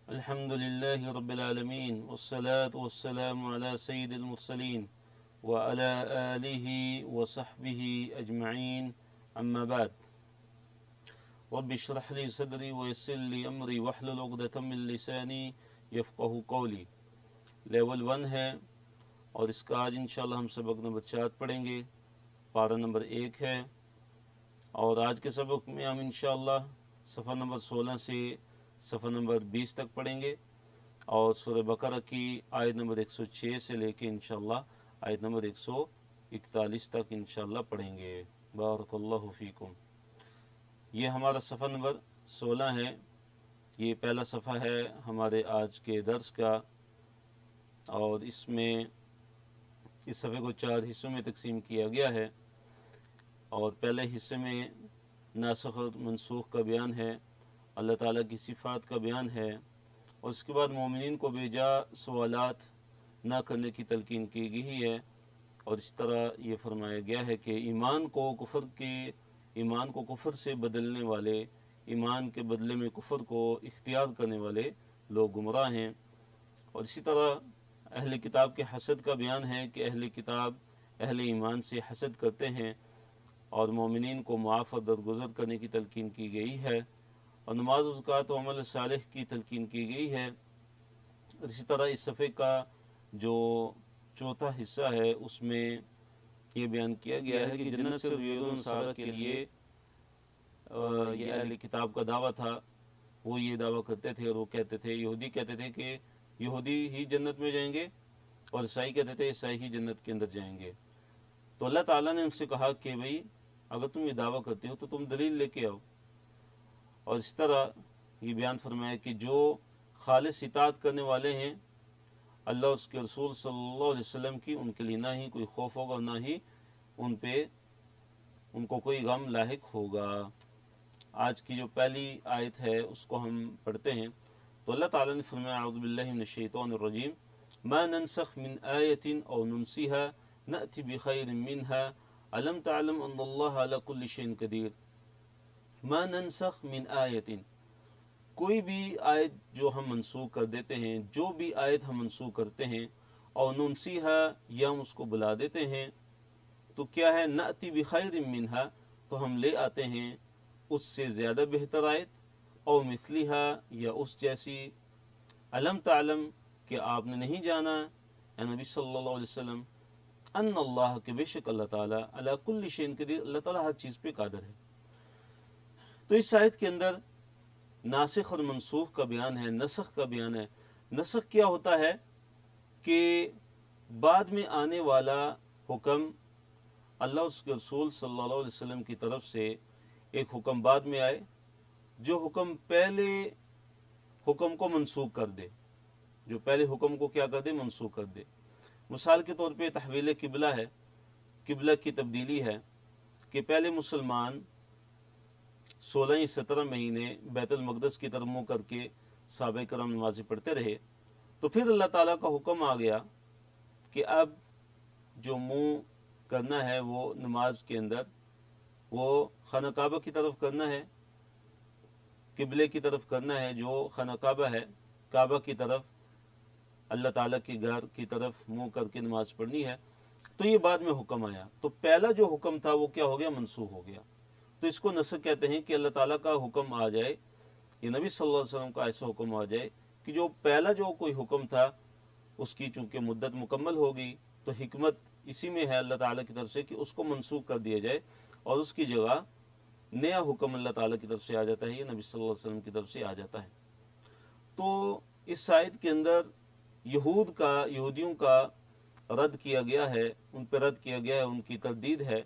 الحمدللہ رب العالمین والصلاة والسلام علی سید المرسلین وعلی آلہ وصحبہ اجمعین اما بعد رب اشرح لی صدری ویسر لی امری واحلل عقدۃ من لسانی یفقہوا قولی۔ لیول 1 ہے اور اس کا آج انشاءاللہ ہم سبق نمبر 4 پڑھیں گے، پارہ نمبر 1 ہے، اور آج کے سبق میں ہم انشاءاللہ صفحہ نمبر 16 سے صفحہ نمبر 20 تک پڑھیں گے، اور سورہ بقرہ کی آیت نمبر 106 سے لے کے انشاءاللہ آیت نمبر 141 تک انشاءاللہ پڑھیں گے۔ بارک اللہ فیکم۔ یہ ہمارا صفحہ نمبر 16 ہے، یہ پہلا صفحہ ہے ہمارے آج کے درس کا، اور اس میں اس صفحے کو 4 حصوں میں تقسیم کیا گیا ہے، اور پہلے حصے میں ناسخ اور منسوخ کا بیان ہے، اللہ تعالیٰ کی صفات کا بیان ہے، اور اس کے بعد مومنین کو بے جا سوالات نہ کرنے کی تلقین کی گئی ہے، اور اس طرح یہ فرمایا گیا ہے کہ ایمان کو کفر سے بدلنے والے، ایمان کے بدلے میں کفر کو اختیار کرنے والے لوگ گمراہ ہیں۔ اور اسی طرح اہل کتاب کے حسد کا بیان ہے کہ اہل کتاب اہل ایمان سے حسد کرتے ہیں، اور مومنین کو معاف اور درگزر کرنے کی تلقین کی گئی ہے، اور نماز و زکوٰۃ و عمل صالح کی تلقین کی گئی ہے۔ اور اسی طرح اس صفحے کا جو چوتھا حصہ ہے اس میں یہ بیان کیا گیا ہے کہ جنت سے یہود و نصارہ کے لیے یہ اہل کتاب کا دعویٰ تھا، وہ یہ دعویٰ کرتے تھے، اور وہ کہتے تھے، یہودی کہتے تھے کہ یہودی ہی جنت میں جائیں گے، اور عیسائی کہتے تھے عیسائی ہی جنت کے اندر جائیں گے۔ تو اللہ تعالیٰ نے ان سے کہا کہ بھئی اگر تم یہ دعویٰ کرتے ہو تو تم دلیل لے کے آؤ، اور اس طرح یہ بیان فرمایا کہ جو خالص اطاعت کرنے والے ہیں اللہ اور اس کے رسول صلی اللہ علیہ وسلم کی، ان کے لیے نہ ہی کوئی خوف ہوگا اور نہ ہی ان کو کوئی غم لاحق ہوگا۔ آج کی جو پہلی آیت ہے اس کو ہم پڑھتے ہیں۔ تو اللہ تعالیٰ نے فرمایا اعوذ باللہ من الشیطان الرجیم ما ننسخ من آیت او ننسیها نأتی بخیر منها الم تعلم ان اللہ علی کل شیء قدیر۔ ما ننسخ من آیت، کوئی بھی آیت جو ہم منسوخ کر دیتے ہیں، جو بھی آیت ہم منسوخ کرتے ہیں، او ننسیها یا ہم اس کو بلا دیتے ہیں، تو کیا ہے نأتی بخیر منہا، تو ہم لے آتے ہیں اس سے زیادہ بہتر آیت، او مثلیہا یا اس جیسی، علم تعلم کہ آپ نے نہیں جانا اے نبی صلی اللہ علیہ وسلم، ان اللہ کہ بے شک اللہ تعالیٰ علی کل شیء قدیر، اللہ تعالیٰ ہر چیز پہ قادر ہے۔ تو اس آیت کے اندر ناسخ اور منسوخ کا بیان ہے، نسخ کا بیان ہے۔ نسخ کیا ہوتا ہے کہ بعد میں آنے والا حکم اللہ اور اس کے رسول صلی اللہ علیہ وسلم کی طرف سے ایک حکم بعد میں آئے جو حکم پہلے حکم کو منسوخ کر دے، جو پہلے حکم کو کیا کر دے، منسوخ کر دے۔ مثال کے طور پہ تحویل قبلہ ہے، قبلہ کی تبدیلی ہے، کہ پہلے مسلمان 16 یا 17 مہینے بیت المقدس کی طرف منہ کر کے صحابہ کرام نمازیں پڑھتے رہے، تو پھر اللہ تعالیٰ کا حکم آ گیا کہ اب جو منہ کرنا ہے وہ نماز کے اندر وہ خانہ کعبہ کی طرف کرنا ہے، قبلے کی طرف کرنا ہے، جو خانہ کعبہ ہے، کعبہ کی طرف، اللہ تعالیٰ کے گھر کی طرف منہ کر کے نماز پڑھنی ہے۔ تو یہ بعد میں حکم آیا، تو پہلا جو حکم تھا وہ کیا ہو گیا، منسوخ ہو گیا۔ تو اس کو نسخ کہتے ہیں کہ اللہ تعالیٰ کا حکم آ جائے، یہ نبی صلی اللہ علیہ وسلم کا ایسا حکم آ جائے کہ جو پہلا جو کوئی حکم تھا اس کی چونکہ مدت مکمل ہو گئی، تو حکمت اسی میں ہے اللہ تعالیٰ کی طرف سے کہ اس کو منسوخ کر دیا جائے، اور اس کی جگہ نیا حکم اللہ تعالیٰ کی طرف سے آ جاتا ہے، یہ نبی صلی اللہ علیہ وسلم کی طرف سے آ جاتا ہے۔ تو اس آیت کے اندر یہودیوں کا رد کیا گیا ہے، ان پہ رد کیا گیا ہے، ان کی تردید ہے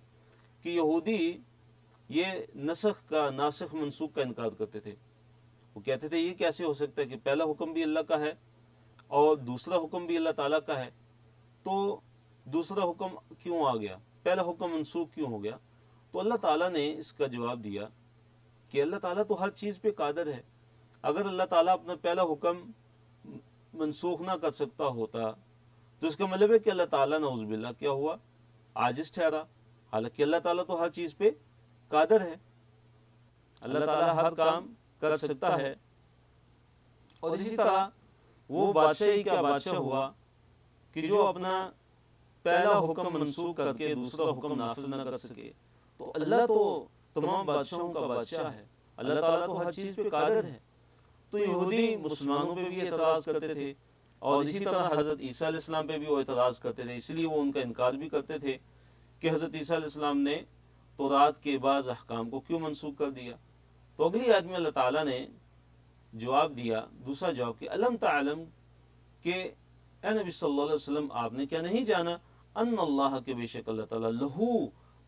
کہ یہودی یہ ناسخ منسوخ کا انکار کرتے تھے۔ وہ کہتے تھے یہ کیسے ہو سکتا ہے کہ پہلا حکم بھی اللہ کا ہے اور دوسرا حکم بھی اللہ تعالیٰ کا ہے، تو دوسرا حکم کیوں آ گیا، پہلا حکم منسوخ کیوں ہو گیا؟ تو اللہ تعالیٰ نے اس کا جواب دیا کہ اللہ تعالیٰ تو ہر چیز پہ قادر ہے۔ اگر اللہ تعالیٰ اپنا پہلا حکم منسوخ نہ کر سکتا ہوتا تو اس کا مطلب ہے کہ اللہ تعالیٰ نعوذ باللہ کیا ہوا، عاجز ٹھہرا، حالانکہ اللہ تعالیٰ تو ہر چیز پہ قادر ہے، اللہ تعالیٰ ہر کام کر سکتا ہے۔ اور اسی طرح وہ بادشاہی کا بادشاہ ہوا کہ جو اپنا پہلا حکم منسوخ کر کے دوسرا حکم نافذ نہ کر سکے. تو اللہ تو تمام بادشاہوں کا بادشاہ ہے، اللہ تعالیٰ تو ہر چیز پہ قادر ہے. تو یہودی مسلمانوں پہ بھی اعتراض کرتے تھے، اور اسی طرح حضرت عیسیٰ علیہ السلام پہ بھی وہ اعتراض کرتے تھے، اس لیے وہ ان کا انکار بھی کرتے تھے کہ حضرت عیسیٰ علیہ السلام نے تورات کے بعض احکام کو کیوں منسوخ کر دیا. تو اگلی آیت میں اللہ تعالیٰ نے جواب دیا، دوسرا جواب کہ الم تعلم، کہ اے نبی صلی اللہ علیہ وسلم آپ نے کیا نہیں جانا، ان اللہ کے بے شک اللہ تعالیٰ لہو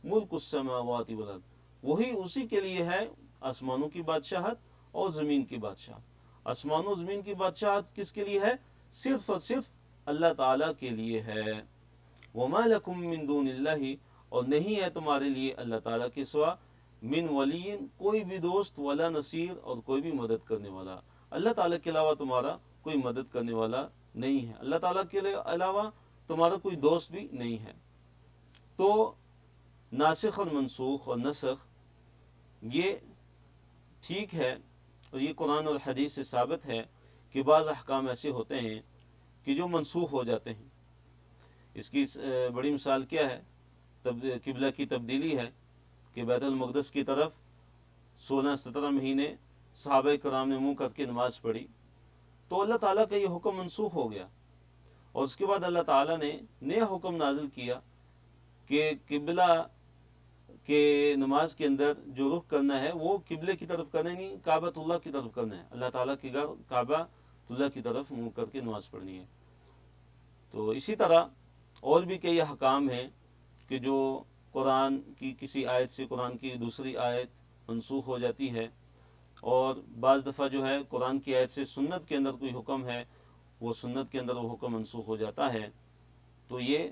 ملک السماوات والارض، وہی اسی کے لیے ہے آسمانوں کی بادشاہت اور زمین کی بادشاہت. آسمانوں و زمین کی بادشاہت کس کے لیے ہے؟ صرف اور صرف اللہ تعالیٰ کے لیے ہے. وما لکم من دون اللہ، اور نہیں ہے تمہارے لیے اللہ تعالیٰ کے سوا من ولی، کوئی بھی دوست، ولا نصیر، اور کوئی بھی مدد کرنے والا. اللہ تعالیٰ کے علاوہ تمہارا کوئی مدد کرنے والا نہیں ہے، اللہ تعالیٰ کے علاوہ تمہارا کوئی دوست بھی نہیں ہے. تو ناسخ اور منسوخ اور نسخ یہ ٹھیک ہے، اور یہ قرآن اور حدیث سے ثابت ہے کہ بعض احکام ایسے ہوتے ہیں کہ جو منسوخ ہو جاتے ہیں. اس کی بڑی مثال کیا ہے؟ قبلہ کی تبدیلی ہے کہ بیت المقدس کی طرف 16-17 مہینے صحابہ کرام نے منہ کر کے نماز پڑھی، تو اللہ تعالیٰ کا یہ حکم منسوخ ہو گیا، اور اس کے بعد اللہ تعالیٰ نے نیا حکم نازل کیا کہ قبلہ کہ نماز کے اندر جو رخ کرنا ہے وہ قبلے کی طرف کرنا نہیں، کعبۃ اللہ کی طرف کرنا ہے. اللہ تعالیٰ کے گھر کعبہ اللہ کی طرف منہ کر کے نماز پڑھنی ہے. تو اسی طرح اور بھی کئی احکام ہیں کہ جو قرآن کی کسی آیت سے قرآن کی دوسری آیت منسوخ ہو جاتی ہے، اور بعض دفعہ جو ہے قرآن کی آیت سے سنت کے اندر کوئی حکم ہے، وہ سنت کے اندر وہ حکم منسوخ ہو جاتا ہے. تو یہ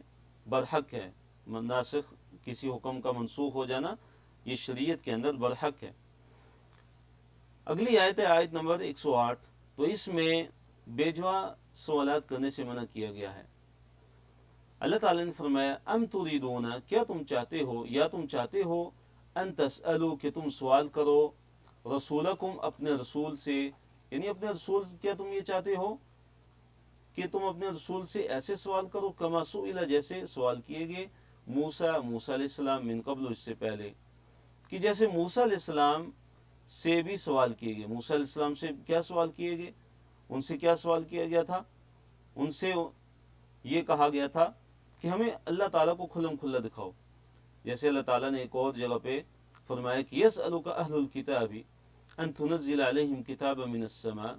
برحق ہے، ناسخ کسی حکم کا منسوخ ہو جانا یہ شریعت کے اندر برحق ہے. اگلی آیت ہے آیت نمبر 108. تو اس میں بیجوا سوالات کرنے سے منع کیا گیا ہے. اللہ تعالیٰ نے فرمایا ام تریدون، کیا تم چاہتے ہو یا تم چاہتے ہو، ان تسألو، کہ تم سوال کرو، رسولکم، اپنے رسول سے، یعنی اپنے رسول، کیا تم یہ چاہتے ہو کہ تم اپنے رسول سے ایسے سوال کرو، کما سئل، جیسے سوال کیے گئے موسیٰ علیہ السلام، من قبل، اس سے پہلے، کہ جیسے موسیٰ علیہ السلام سے بھی سوال کیے گئے. موسیٰ علیہ السلام سے کیا سوال کیے گئے؟ ان سے کیا سوال کیا گیا تھا؟ ان سے یہ کہا گیا تھا کہ ہمیں اللہ تعالیٰ کو کھلم کھلا دکھاؤ. جیسے اللہ تعالیٰ نے ایک اور جگہ پہ فرمایا کہ یسألک اہل الکتاب ان تنزل علیہم کتابا من السماء،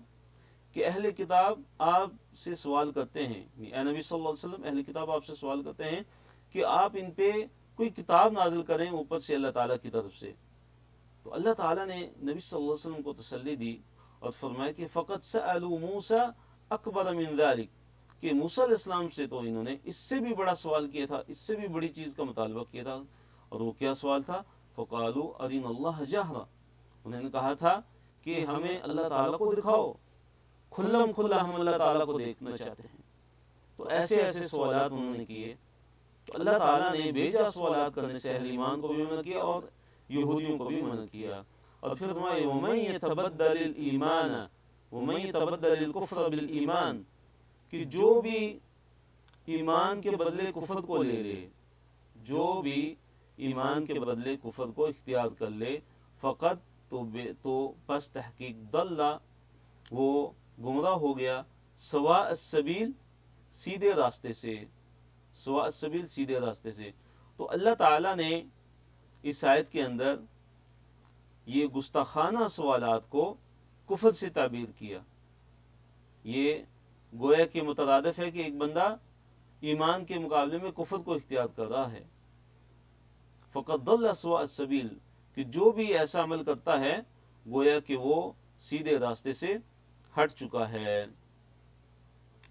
کہ اہل کتاب آپ سے سوال کرتے ہیں، اے نبی صلی اللہ علیہ وسلم، اہل کتاب آپ سے سوال کرتے ہیں کہ آپ ان پہ کوئی کتاب نازل کریں اوپر سے اللہ تعالیٰ کی طرف سے. تو اللہ تعالیٰ نے نبی صلی اللہ علیہ وسلم کو تسلی دی اور فرمایا کہ فقط سألوا موسیٰ اکبر من ذلک، کہ موسیٰ علیہ السلام سے تو انہوں نے اس سے بھی بڑا سوال کیا تھا، اس سے بھی بڑی چیز کا مطالبہ کیا تھا. اور وہ کیا سوال تھا؟ فقالوا ارنا اللہ جہرا، انہوں نے کہا تھا کہ ہمیں اللہ تعالیٰ کو دکھاؤ، کھلم کھلا ہم اللہ تعالیٰ کو دیکھنا چاہتے ہیں. تو ایسے ایسے سوالات انہوں نے کیے. تو اللہ تعالیٰ نے بیجا سوالات کرنے سے اہل ایمان کو بھی منع کیا اور یہودیوں کو بھی منع کیا. اور پھر فرمایا وَمَن يَتَبَدَّلِ الْإِيمَانَ وَمَن يَتَبَدَّلِ الْكُفْرَ بِالْإِيمَانِ، کہ جو بھی ایمان کے بدلے کفر کو لے لے، جو بھی ایمان کے بدلے کفر کو اختیار کر لے، فقط تو پس تحقیق ضل، وہ گمراہ ہو گیا، سواء السبیل، سیدھے راستے سے، سواء السبیل، سیدھے راستے سے. تو اللہ تعالیٰ نے اس آیت کے اندر یہ گستاخانہ سوالات کو کفر سے تعبیر کیا. یہ گویا کہ مترادف ہے کہ ایک بندہ ایمان کے مقابلے میں کفر کو اختیار کر رہا ہے. فقط ضل سواء السبیل، کہ جو بھی ایسا عمل کرتا ہے گویا کہ وہ سیدھے راستے سے ہٹ چکا ہے.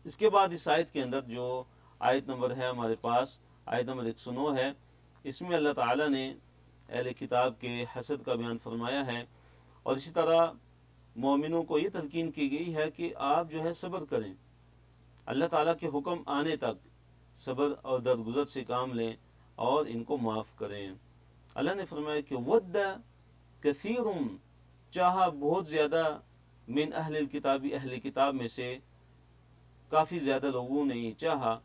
اس کے بعد اس آیت کے اندر جو آیت نمبر ہے ہمارے پاس، آیت نمبر 109 ہے، اس میں اللہ تعالیٰ نے اہل کتاب کے حسد کا بیان فرمایا ہے، اور اسی طرح مومنوں کو یہ تلقین کی گئی ہے کہ آپ جو ہے صبر کریں، اللہ تعالیٰ کے حکم آنے تک صبر اور درگزر سے کام لیں اور ان کو معاف کریں. اللہ نے فرمایا کہ ود کثیر، چاہا بہت زیادہ من اہل کتابی اہل کتاب میں سے کافی زیادہ لوگوں نے یہ چاہا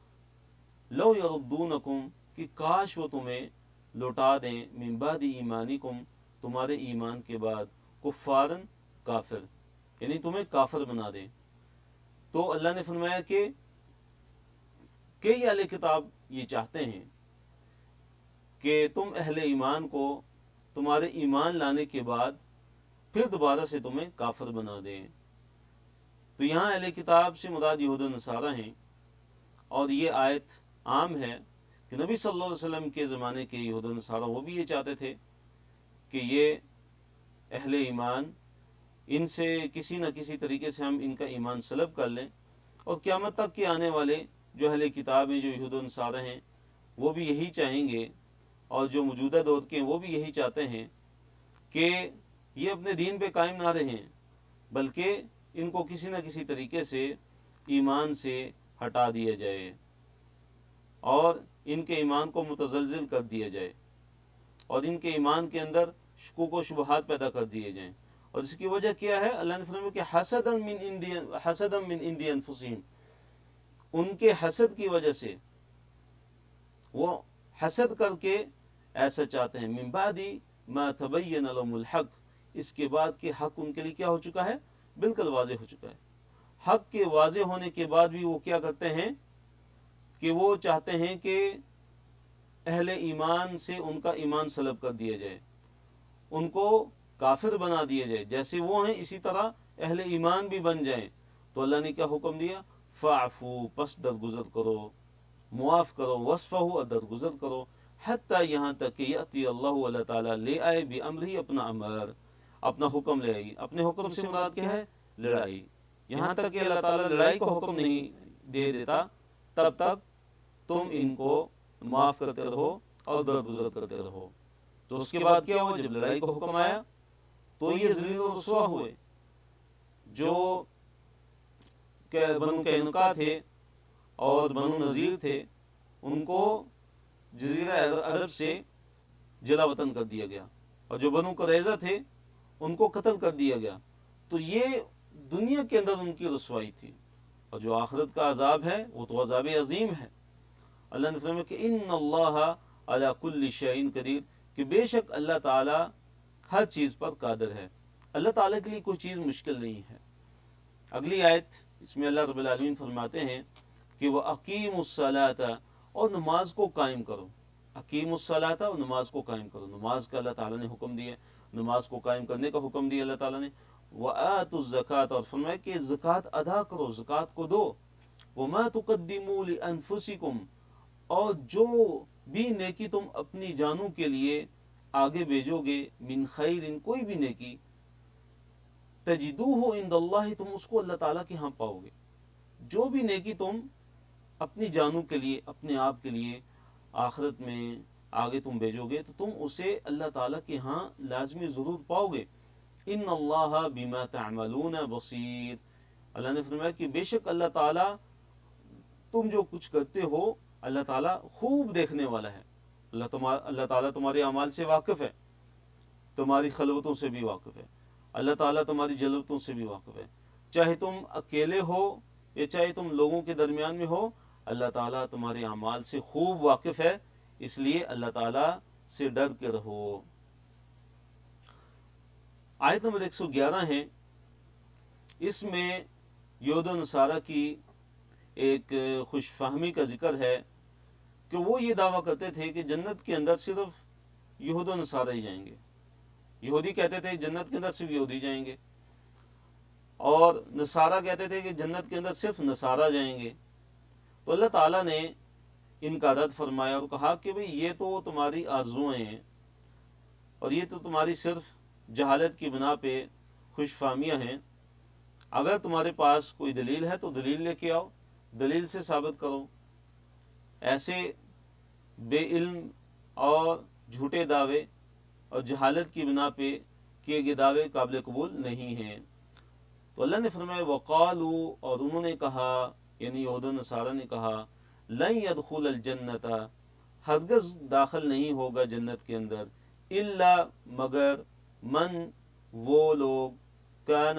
لو یردونکم کہ کاش وہ تمہیں لوٹا دیں من بعد ایمانکم تمہارے ایمان کے بعد کفارن کافر، یعنی تمہیں کافر بنا دیں۔ تو اللہ نے فرمایا کہ کئی اہل کتاب یہ چاہتے ہیں کہ تم اہل ایمان کو تمہارے ایمان لانے کے بعد پھر دوبارہ سے تمہیں کافر بنا دیں۔ تو یہاں اہل کتاب سے مراد یہود و نصارہ ہیں، اور یہ آیت عام ہے کہ نبی صلی اللہ علیہ وسلم کے زمانے کے یہود و نصارہ وہ بھی یہ چاہتے تھے کہ یہ اہل ایمان ان سے کسی نہ کسی طریقے سے ہم ان کا ایمان سلب کر لیں، اور قیامت تک کے آنے والے جو اہل کتاب ہیں جو یہود و نصارہ ہیں وہ بھی یہی چاہیں گے، اور جو موجودہ دور کے ہیں وہ بھی یہی چاہتے ہیں کہ یہ اپنے دین پہ قائم نہ رہیں بلکہ ان کو کسی نہ کسی طریقے سے ایمان سے ہٹا دیا جائے اور ان کے ایمان کو متزلزل کر دیا جائے، اور ان کے ایمان کے اندر شکوک و شبہات پیدا کر دیے جائیں۔ اور اس کی وجہ کیا ہے؟ اللہ نے فرمایا کہ حسدا من عند انفسہم، ان کے حسد کی وجہ سے وہ حسد کر کے ایسا چاہتے ہیں۔ من بعد ما تبین لهم الحق، اس کے بعد کہ حق ان کے لیے کیا ہو چکا ہے؟ بالکل واضح ہو چکا ہے۔ حق کے واضح ہونے کے بعد بھی وہ کیا کرتے ہیں کہ وہ چاہتے ہیں کہ اہل ایمان سے ان کا ایمان سلب کر دیا جائے، ان کو کافر بنا دیا جائے، جیسے وہ ہیں اسی طرح اہل ایمان بھی بن جائیں۔ تو اللہ نے کیا حکم دیا؟ فاعفو، پس درگزر کرو، معاف کرو، وصفہو، درگزر کرو، حتیٰ یہاں تک کہ یأتی اللہ، اللہ تعالیٰ لے آئے بامرہ، اپنا امر، اپنا حکم لے آئی۔ اپنے حکم سے مراد کیا ہے؟ لڑائی۔ یہاں تک کہ اللہ تعالیٰ لڑائی کا حکم نہیں دے دیتا تب تک تم ان کو معاف کرتے رہو اور درگزر کرتے رہو۔ تو اس کے بعد کیا ہوا؟ جب لڑائی کا حکم آیا تو یہ ذلیل و رسوا ہوئے۔ جو بنو قینقاع تھے اور بنو نذیر تھے ان کو جزیرہ عرب سے جلا وطن کر دیا گیا، اور جو بنو قریظہ تھے ان کو قتل کر دیا گیا۔ تو یہ دنیا کے اندر ان کی رسوائی تھی، اور جو آخرت کا عذاب ہے وہ تو عذاب عظیم ہے۔ اللہ نے فرمایا کہ ان اللہ علی کل شیء قدیر، کہ بے شک اللہ تعالی ہر چیز پر قادر ہے۔ اللہ تعالیٰ کے لیے کوئی چیز مشکل نہیں ہے۔ اگلی آیت اس میں اللہ رب العالمین فرماتے ہیں کہ وہ اقیم الصلاۃ، اور نماز کو قائم کرو۔ اقیم الصلاۃ، اور نماز کو قائم کرو۔ نماز کا اللہ تعالیٰ نے حکم دیا، نماز کو قائم کرنے کا حکم دیا اللہ تعالیٰ نے۔ وآتوا الزکوٰۃ، اور فرمایا کہ زکوٰۃ ادا کرو، زکوٰۃ کو دو۔ وما تقدموا لانفسکم، اور جو بھی نیکی تم اپنی جانوں کے لیے آگے بھیجو گے، من خیر، کوئی بھی نیکی، تجدوہ عند اللہ، تم اس کو اللہ تعالیٰ کے ہاں پاؤ گے۔ جو بھی نیکی تم اپنی جانوں کے لیے، اپنے آپ کے لیے آخرت میں آگے تم بھیجو گے تو تم اسے اللہ تعالیٰ کے ہاں لازمی ضرور پاؤ گے۔ ان اللہ بما تعملون بصیر، اللہ نے فرمایا کہ بے شک اللہ تعالیٰ تم جو کچھ کرتے ہو اللہ تعالیٰ خوب دیکھنے والا ہے۔ اللہ تعالیٰ تمہارے اعمال سے واقف ہے، تمہاری خلوتوں سے بھی واقف ہے، اللہ تعالیٰ تمہاری جلوتوں سے بھی واقف ہے۔ چاہے تم اکیلے ہو یا چاہے تم لوگوں کے درمیان میں ہو، اللہ تعالیٰ تمہارے اعمال سے خوب واقف ہے، اس لیے اللہ تعالیٰ سے ڈر کے رہو۔ آیت نمبر 111 ہے، اس میں یہود و نصارہ کی ایک خوش فہمی کا ذکر ہے کہ وہ یہ دعویٰ کرتے تھے کہ جنت کے اندر صرف یہود و نصارہ ہی جائیں گے۔ یہودی کہتے تھے جنت کے اندر صرف یہودی جائیں گے، اور نصارہ کہتے تھے کہ جنت کے اندر صرف نصارہ جائیں گے۔ تو اللہ تعالیٰ نے ان کا رد فرمایا اور کہا کہ بھئی یہ تو تمہاری آرزوئیں ہیں، اور یہ تو تمہاری صرف جہالت کی بنا پہ خوش فہمیاں ہیں۔ اگر تمہارے پاس کوئی دلیل ہے تو دلیل لے کے آؤ، دلیل سے ثابت کرو۔ ایسے بے علم اور جھوٹے دعوے اور جہالت کی بنا پہ کیے گئے دعوے قابل قبول نہیں ہیں۔ تو اللہ نے فرمایا وقالوا، اور انہوں نے کہا، یعنی یہود و نصارہ نے کہا، لن يدخل الجنت، ہرگز داخل نہیں ہوگا جنت کے اندر، الا مگر من، وہ لوگ، کان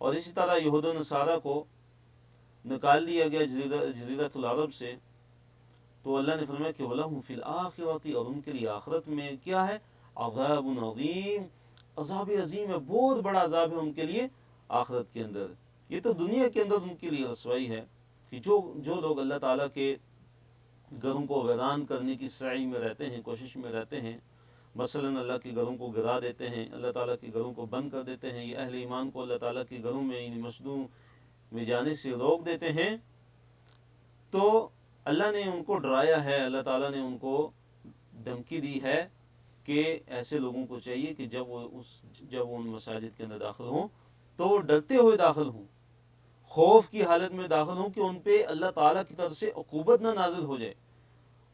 اور اسی طرح یہود و نصارہ کو نکال دیا گیا جزیرۃ العرب سے، تو اللہ نے فرمایا کہ وَلَهُمْ فِي الْآخِرَةِ، اور ان کے لیے آخرت میں کیا ہے؟ عذاب عظیم، عذاب عظیم ہے، بہت بڑا عذاب ہے ان کے لیے آخرت کے اندر۔ یہ تو دنیا کے اندر ان کے لیے رسوائی ہے کہ جو لوگ اللہ تعالیٰ کے گھروں کو ویران کرنے کی سعی میں رہتے ہیں، کوشش میں رہتے ہیں، مثلا اللہ کے گھروں کو گرا دیتے ہیں، اللہ تعالیٰ کے گھروں کو بند کر دیتے ہیں، یا اہل ایمان کو اللہ تعالیٰ کے گھروں میں یعنی مسجدوں میں جانے سے روک دیتے ہیں، تو اللہ نے ان کو ڈرایا ہے، اللہ تعالیٰ نے ان کو دھمکی دی ہے کہ ایسے لوگوں کو چاہیے کہ جب وہ ان مساجد کے اندر داخل ہوں تو وہ ڈرتے ہوئے داخل ہوں، خوف کی حالت میں داخل ہوں کہ ان پہ اللہ تعالیٰ کی طرف سے عقوبت نہ نازل ہو جائے،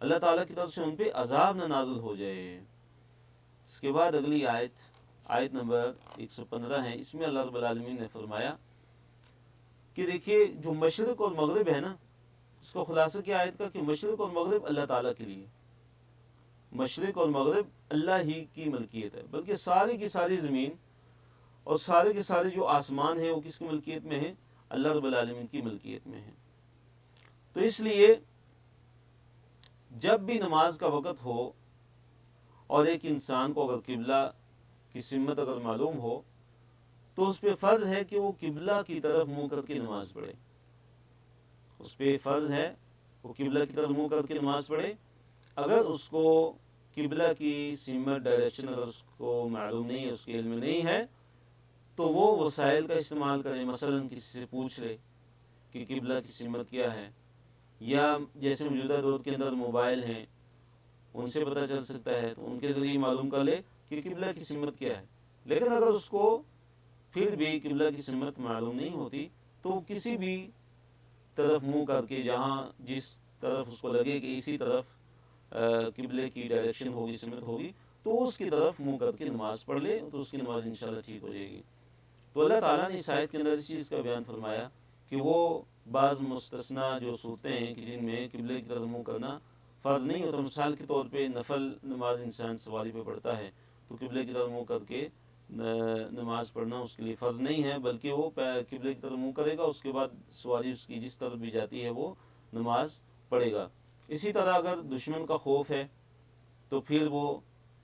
اللہ تعالیٰ کی طرف سے ان پہ عذاب نہ نازل ہو جائے۔ اس کے بعد اگلی آیت نمبر 115 ہے، اس میں اللہ رب العالمین نے فرمایا کہ دیکھیے جو مشرق اور مغرب ہے نا، اس کا خلاصہ کیا آیت کا کہ مشرق اور مغرب اللہ تعالیٰ کے لیے، مشرق اور مغرب اللہ ہی کی ملکیت ہے، بلکہ ساری کی ساری زمین اور سارے کے سارے جو آسمان ہیں وہ کس کی ملکیت میں ہیں؟ اللہ رب العالمین کی ملکیت میں ہیں۔ تو اس لیے جب بھی نماز کا وقت ہو اور ایک انسان کو اگر قبلہ کی سمت اگر معلوم ہو تو اس پہ فرض ہے کہ وہ قبلہ کی طرف منہ کر کے نماز پڑھے، اس پہ فرض ہے وہ قبلہ کی طرف منہ کر کے نماز پڑھے۔ اگر اس کو قبلہ کی سمت ڈائریکشن اگر اس کو معلوم نہیں ہے، اس کے علم میں نہیں ہے، تو وہ وسائل کا استعمال کرے، مثلا کسی سے پوچھ لے کہ قبلہ کی سمت کیا ہے، یا جیسے موجودہ دور کے اندر موبائل ہیں ان سے پتہ چل سکتا ہے تو ان کے ذریعے معلوم کر لے کہ قبلہ کی سمت کیا ہے۔ لیکن اگر اس کو پھر بھی قبلہ کی سمت معلوم نہیں ہوتی تو کسی بھی طرف منہ کر کے جہاں جس طرف اس کو لگے کہ اسی طرف قبلے کی ڈائریکشن ہوگی، سمت ہوگی، تو اس کی طرف منہ کر کے نماز پڑھ لے تو اس کی نماز انشاءاللہ ٹھیک ہو جائے گی۔ تو اللہ تعالیٰ نے اس آیت کے اندر اس چیز کا بیان فرمایا کہ وہ بعض مستثنیٰ جو صورتیں ہیں کہ جن میں قبلے کی طرف منہ کرنا فرض نہیں ہوتا، مثال کے طور پہ نفل نماز انسان سواری پہ پڑھتا ہے تو قبلے کی طرف منہ کر کے نماز پڑھنا اس کے لیے فرض نہیں ہے، بلکہ وہ قبلے کی طرف منہ کرے گا، اس کے بعد سواری اس کی جس طرف بھی جاتی ہے وہ نماز پڑھے گا۔ اسی طرح اگر دشمن کا خوف ہے تو پھر وہ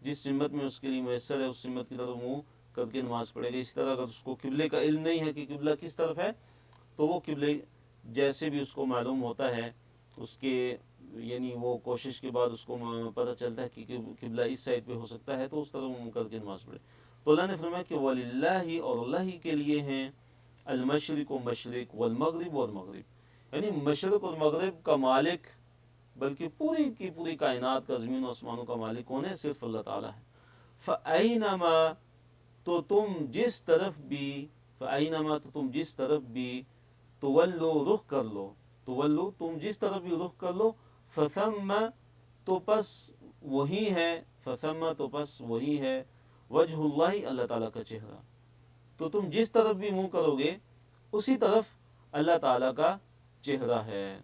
جس سمت میں اس کے لیے میسر ہے اس سمت کی طرف منہ کر کے نماز پڑھے گا۔ اسی طرح اگر اس کو قبلے کا علم نہیں ہے کہ قبلہ کس طرف ہے تو وہ قبلے جیسے بھی اس کو معلوم ہوتا ہے اس کے یعنی وہ کوشش کے بعد اس کو پتہ چلتا ہے کہ قبلہ اس سائڈ پہ ہو سکتا ہے تو اس طرح منہ کر کے نماز پڑھے۔ تو اللہ نے فرمایا کہ وَلِلَّهِ، اور اللہ ہی کے لیے ہیں، المشرق و مشرق والمغرب اور مغرب، یعنی مشرق اور مغرب کا مالک، بلکہ پوری کی پوری کائنات کا، زمین و آسمانوں کا مالک کون ہے؟ صرف اللہ تعالیٰ ہے۔ فَأَيْنَمَا، تو تم جس طرف بھی، فَأَيْنَمَا، تو تم جس طرف بھی، تولو، رخ کر لو، تولو، تم جس طرف بھی رخ کر لو، فَثَمَّ، تو پس وہی ہے، فَثَمَّ، تو پس وہی ہے، وجہ اللہ، اللہ تعالیٰ کا چہرہ۔ تو تم جس طرف بھی منہ کرو گے اسی طرف اللہ تعالیٰ کا چہرہ ہے،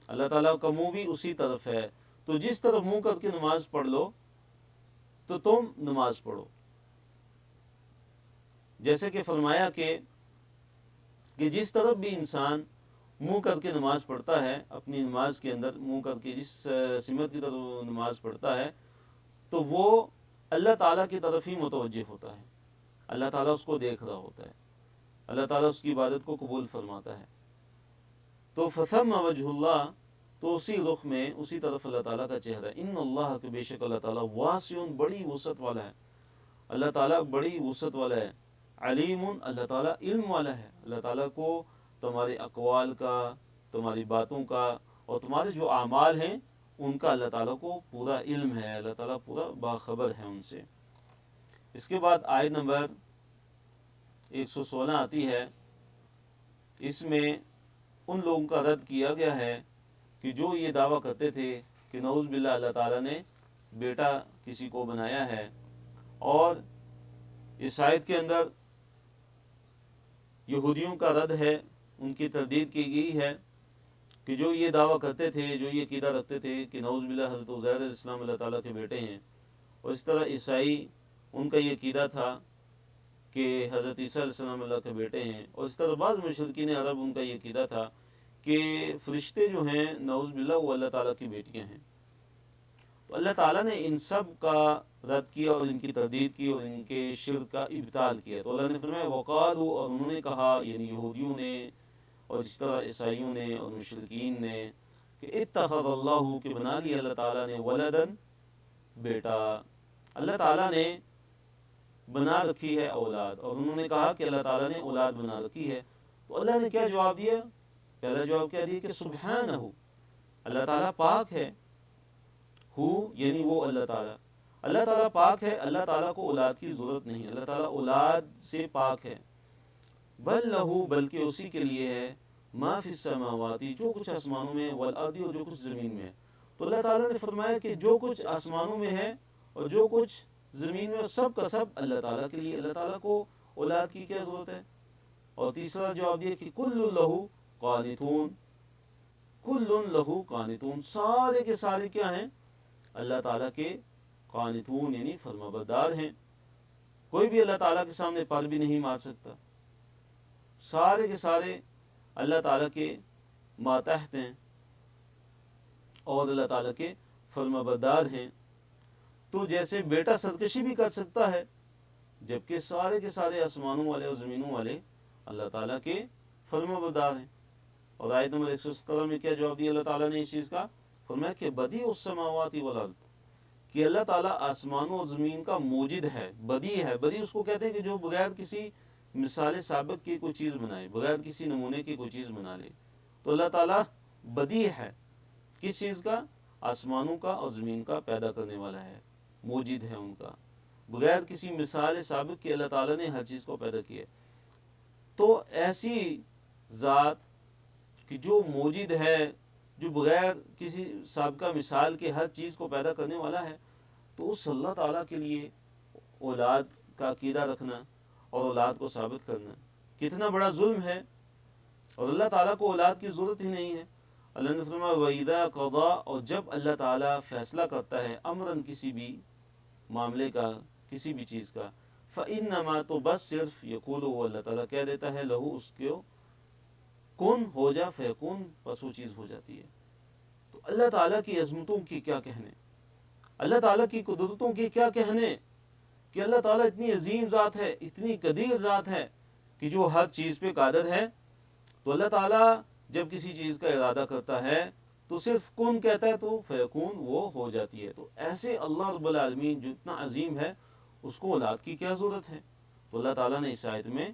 اللہ تعالیٰ کا منہ بھی اسی طرف ہے۔ تو جس طرف منہ کر کے نماز پڑھ لو تو تم نماز پڑھو، جیسے کہ فرمایا کہ جس طرف بھی انسان منہ کر کے نماز پڑھتا ہے، اپنی نماز کے اندر منہ کر کے جس سمت کی طرف نماز پڑھتا ہے تو وہ اللہ تعالیٰ کی طرف ہی متوجہ ہوتا ہے، اللہ تعالیٰ اس کو دیکھ رہا ہوتا ہے، اللہ تعالیٰ اس کی عبادت کو قبول فرماتا ہے۔ تو فثم وجہ اللہ، تو اسی رخ میں اسی طرف اللہ تعالیٰ کا چہرہ۔ ان اللہ، کہ بے شک اللہ تعالیٰ، واسع، بڑی وسعت والا ہے، اللہ تعالیٰ بڑی وسعت والا ہے، علیم، اللہ تعالیٰ علم والا ہے، اللہ تعالیٰ کو تمہارے اقوال کا، تمہاری باتوں کا اور تمہارے جو اعمال ہیں ان کا اللہ تعالیٰ کو پورا علم ہے، اللہ تعالیٰ پورا باخبر ہے ان سے۔ اس کے بعد آیت نمبر 116 آتی ہے، اس میں ان لوگوں کا رد کیا گیا ہے کہ جو یہ دعویٰ کرتے تھے کہ نعوذ باللہ اللہ تعالیٰ نے بیٹا کسی کو بنایا ہے، اور اس آیت کے اندر یہودیوں کا رد ہے، ان کی تردید کی گئی ہے کہ جو یہ دعویٰ کرتے تھے، جو یہ عقیدہ رکھتے تھے کہ نعوذ باللہ حضرت عزیر علیہ السلام اللہ تعالیٰ کے بیٹے ہیں، اور اس طرح عیسائی ان کا یہ عقیدہ تھا کہ حضرت عیسیٰ علیہ السلام اللہ کے بیٹے ہیں، اور اس طرح بعض مشرکین عرب ان کا یہ عقیدہ تھا کہ فرشتے جو ہیں نعوذ باللہ وہ اللہ تعالیٰ کی بیٹیاں ہیں۔ تو اللہ تعالیٰ نے ان سب کا رد کیا اور ان کی تردید کی اور ان کے شرک کا ابطال کیا۔ تو اللہ نے فرمایا وقالوا، اور انہوں نے کہا، یعنی یہودیوں نے اور اس طرح عیسائیوں نے اور مشرکین نے، کہ اتخذ اللہ، کہ بنا لیا اللہ تعالیٰ نے، ولدن، بیٹا، اللہ تعالیٰ نے بنا رکھی ہے اولاد، اور انہوں نے کہا کہ اللہ تعالیٰ نے اولاد بنا رکھی ہے۔ تو اللہ نے کیا جواب دیا؟ پہلا جواب کیا دیا کہ سبحانہ، اللہ تعالیٰ پاک ہے، ہو یعنی وہ اللہ تعالیٰ، اللہ تعالیٰ پاک ہے، اللہ تعالیٰ کو اولاد کی ضرورت نہیں، اللہ تعالیٰ اولاد سے پاک ہے۔ بل لہو، بلکہ اسی کے لیے ہے، ما فی السماواتی، جو کچھ آسمانوں میں، والارض، اور جو کچھ زمین میں ہے۔ تو اللہ تعالیٰ نے فرمایا کہ جو کچھ آسمانوں میں ہے اور جو کچھ زمین میں، سب کا سب اللہ تعالیٰ کے لیے، اللہ تعالیٰ کو اولاد کی کیا ضرورت ہے۔ اور تیسرا جواب دیا کہ کل لہو قانتون، کل لہو قانتون، سارے کے سارے کیا ہیں؟ اللہ تعالیٰ کے قانتون، یعنی فرما بردار ہیں، کوئی بھی اللہ تعالیٰ کے سامنے پر بھی نہیں مار سکتا، سارے کے سارے اللہ تعالیٰ کے ماتحت ہیں اور اللہ تعالیٰ کے فرما بردار ہیں۔ تو جیسے بیٹا سرکشی بھی کر سکتا ہے، جبکہ سارے کے سارے آسمانوں والے اور زمینوں والے اللہ تعالیٰ کے فرما بردار ہیں۔ اور آیت نمبر 117 میں کیا جواب دیا اللہ تعالیٰ نے اس چیز کا؟ فرمایا کہ بدیع السماوات والارض، کہ اللہ تعالیٰ آسمانوں اور زمین کا موجد ہے، بدیع ہے۔ بدیع اس کو کہتے ہیں کہ جو بغیر کسی مثال سابق کی کوئی چیز بنائے، بغیر کسی نمونے کی کوئی چیز بنا لے۔ تو اللہ تعالیٰ بدیع ہے، کس چیز کا؟ آسمانوں کا اور زمین کا پیدا کرنے والا ہے، موجد ہے ان کا، بغیر کسی مثال سابق کے اللہ تعالیٰ نے ہر چیز کو پیدا کیا۔ تو ایسی ذات کہ جو موجد ہے، جو بغیر کسی سابقہ مثال کے ہر چیز کو پیدا کرنے والا ہے، تو اس اللہ تعالیٰ کے لیے اولاد کا عقیدہ رکھنا اور اولاد کو ثابت کرنا کتنا بڑا ظلم ہے۔ اور اللہ تعالیٰ کو اولاد کی ضرورت ہی نہیں ہے۔ اللہ نے فرمایا وَإِذَا قَضَىٰ، اور جب اللہ تعالیٰ فیصلہ کرتا ہے، امراً، کسی بھی معاملے کا، کسی بھی چیز کا، فَإِنَّمَا، تو بس صرف، یقول، وہ اللہ تعالیٰ کہہ دیتا ہے، لہو، اس کو، کن، ہو جا، فیکون، بس وہ چیز ہو جاتی ہے۔ تو اللہ تعالیٰ کی عظمتوں کی کیا کہنے، اللہ تعالیٰ کی قدرتوں کی کیا کہنے، کہ اللہ تعالیٰ اتنی عظیم ذات ہے، اتنی قدیر ذات ہے کہ جو ہر چیز پہ قادر ہے۔ تو اللہ تعالیٰ جب کسی چیز کا ارادہ کرتا ہے تو صرف کن کہتا ہے تو فیکون، وہ ہو جاتی ہے۔ تو ایسے اللہ رب العالمین جو اتنا عظیم ہے، اس کو اولاد کی کیا ضرورت ہے؟ تو اللہ تعالیٰ نے اس آیت میں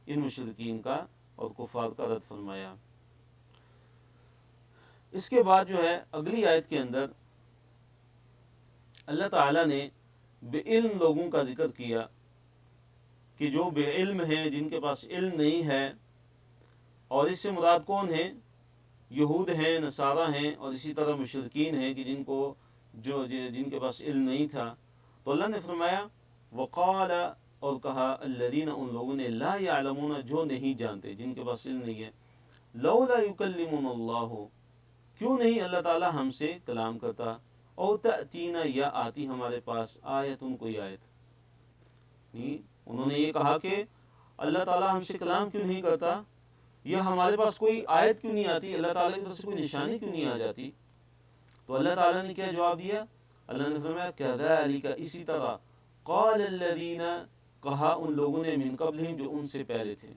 ان مشرکین کا اور کفار کا رد فرمایا۔ اس کے بعد جو ہے اگلی آیت کے اندر اللہ تعالیٰ نے بے علم لوگوں کا ذکر کیا کہ جو بے علم ہیں، جن کے پاس علم نہیں ہے، اور اس سے مراد کون ہیں؟ یہود ہیں، نصارہ ہیں، اور اسی طرح مشرکین ہیں کہ جن کے پاس علم نہیں تھا۔ تو اللہ نے فرمایا وقال، اور کہا، الذین، ان لوگوں نے، لا یعلمون، جو نہیں جانتے، جن کے پاس علم نہیں ہے، لولا یکلمنا اللہ، کیوں نہیں اللہ تعالیٰ ہم سے کلام کرتا، او تأتینا، یا آتی ہمارے پاس، آیت، کوئی آیت۔ انہوں نے یہ کہا کہ اللہ تعالیٰ ہم سے کلام کیوں نہیں کرتا، یا ہمارے پاس کوئی آیت کیوں نہیں آتی، اللہ تعالیٰ کی طرف سے کوئی نشانی کیوں نہیں آ جاتی۔ تو اللہ تعالیٰ نے کیا جواب دیا؟ اللہ نے فرمایا کذالک، اسی طرح، قال الذین، کہا ان لوگوں نے، من قبلہم، جو ان سے پہلے تھے،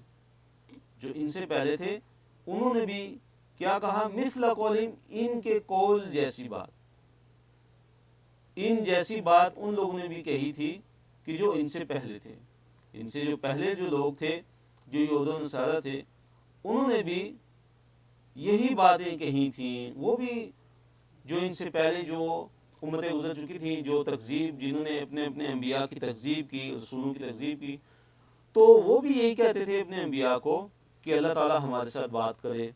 جو ان سے پہلے تھے، انہوں نے بھی کیا کہا؟ مثل قولہم، ان کے قول جیسی بات، ان جیسی بات ان لوگوں نے بھی کہی تھی کہ جو ان سے پہلے تھے، ان سے جو پہلے جو لوگ تھے، جو یہود و نصارہ تھے، انہوں نے بھی یہی باتیں کہی تھیں۔ وہ بھی جو ان سے پہلے جو امتیں گزر چکی تھیں، جو تکذیب، جنہوں نے اپنے انبیاء کی تکذیب کی، رسولوں کی تکذیب کی، تو وہ بھی یہی کہتے تھے اپنے انبیاء کو کہ اللہ تعالیٰ ہمارے ساتھ بات کرے،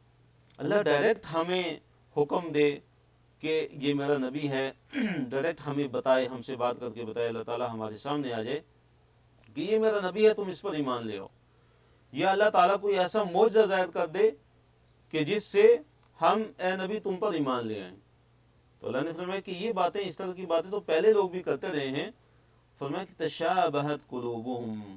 اللہ ڈائریکٹ ہمیں حکم دے کہ یہ میرا نبی ہے، ڈائریکٹ ہمیں بتائے، ہم سے بات کر کے بتائے، اللہ تعالیٰ ہمارے سامنے آ جائے کہ یہ میرا نبی ہے، تم اس پر ایمان لے آؤ، یا اللہ تعالیٰ کوئی ایسا معجزہ ظاہر کر دے کہ جس سے ہم، اے نبی، تم پر ایمان لے آئیں۔ تو اللہ نے فرمایا کہ یہ باتیں، اس طرح کی باتیں تو پہلے لوگ بھی کرتے رہے ہیں۔ فرمایا کہ تشابہت قلوبہم،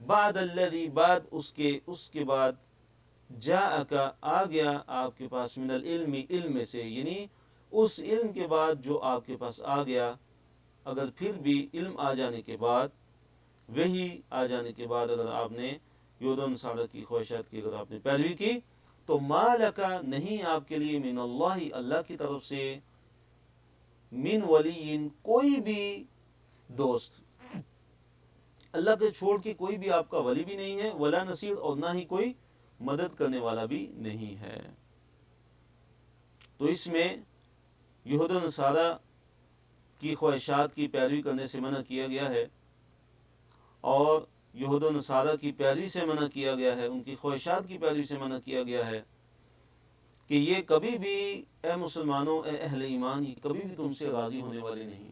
بعد الذی بعد اس کے بعد جاءک آ گیا آپ کے پاس من العلم علم سے، یعنی اس علم کے بعد جو آپ کے پاس آ گیا، اگر پھر بھی علم آ جانے کے بعد، وہی آ جانے کے بعد اگر آپ نے یہود و نصارہ کی خواہشات کی اگر آپ نے پیروی کی، تو مالک نہیں آپ کے لیے من اللہ اللہ کی طرف سے من ولی کوئی بھی دوست، اللہ کے چھوڑ کے کوئی بھی آپ کا ولی بھی نہیں ہے، ولا نصیر اور نہ ہی کوئی مدد کرنے والا بھی نہیں ہے۔ تو اس میں یہود و نصارہ کی خواہشات کی پیروی کرنے سے منع کیا گیا ہے، اور یہود و نصارہ کی پیروی سے منع کیا گیا ہے، ان کی خواہشات کی پیروی سے منع کیا گیا ہے کہ یہ کبھی بھی اے مسلمانوں، اے اہل ایمان، یہ کبھی بھی تم سے راضی ہونے والے نہیں،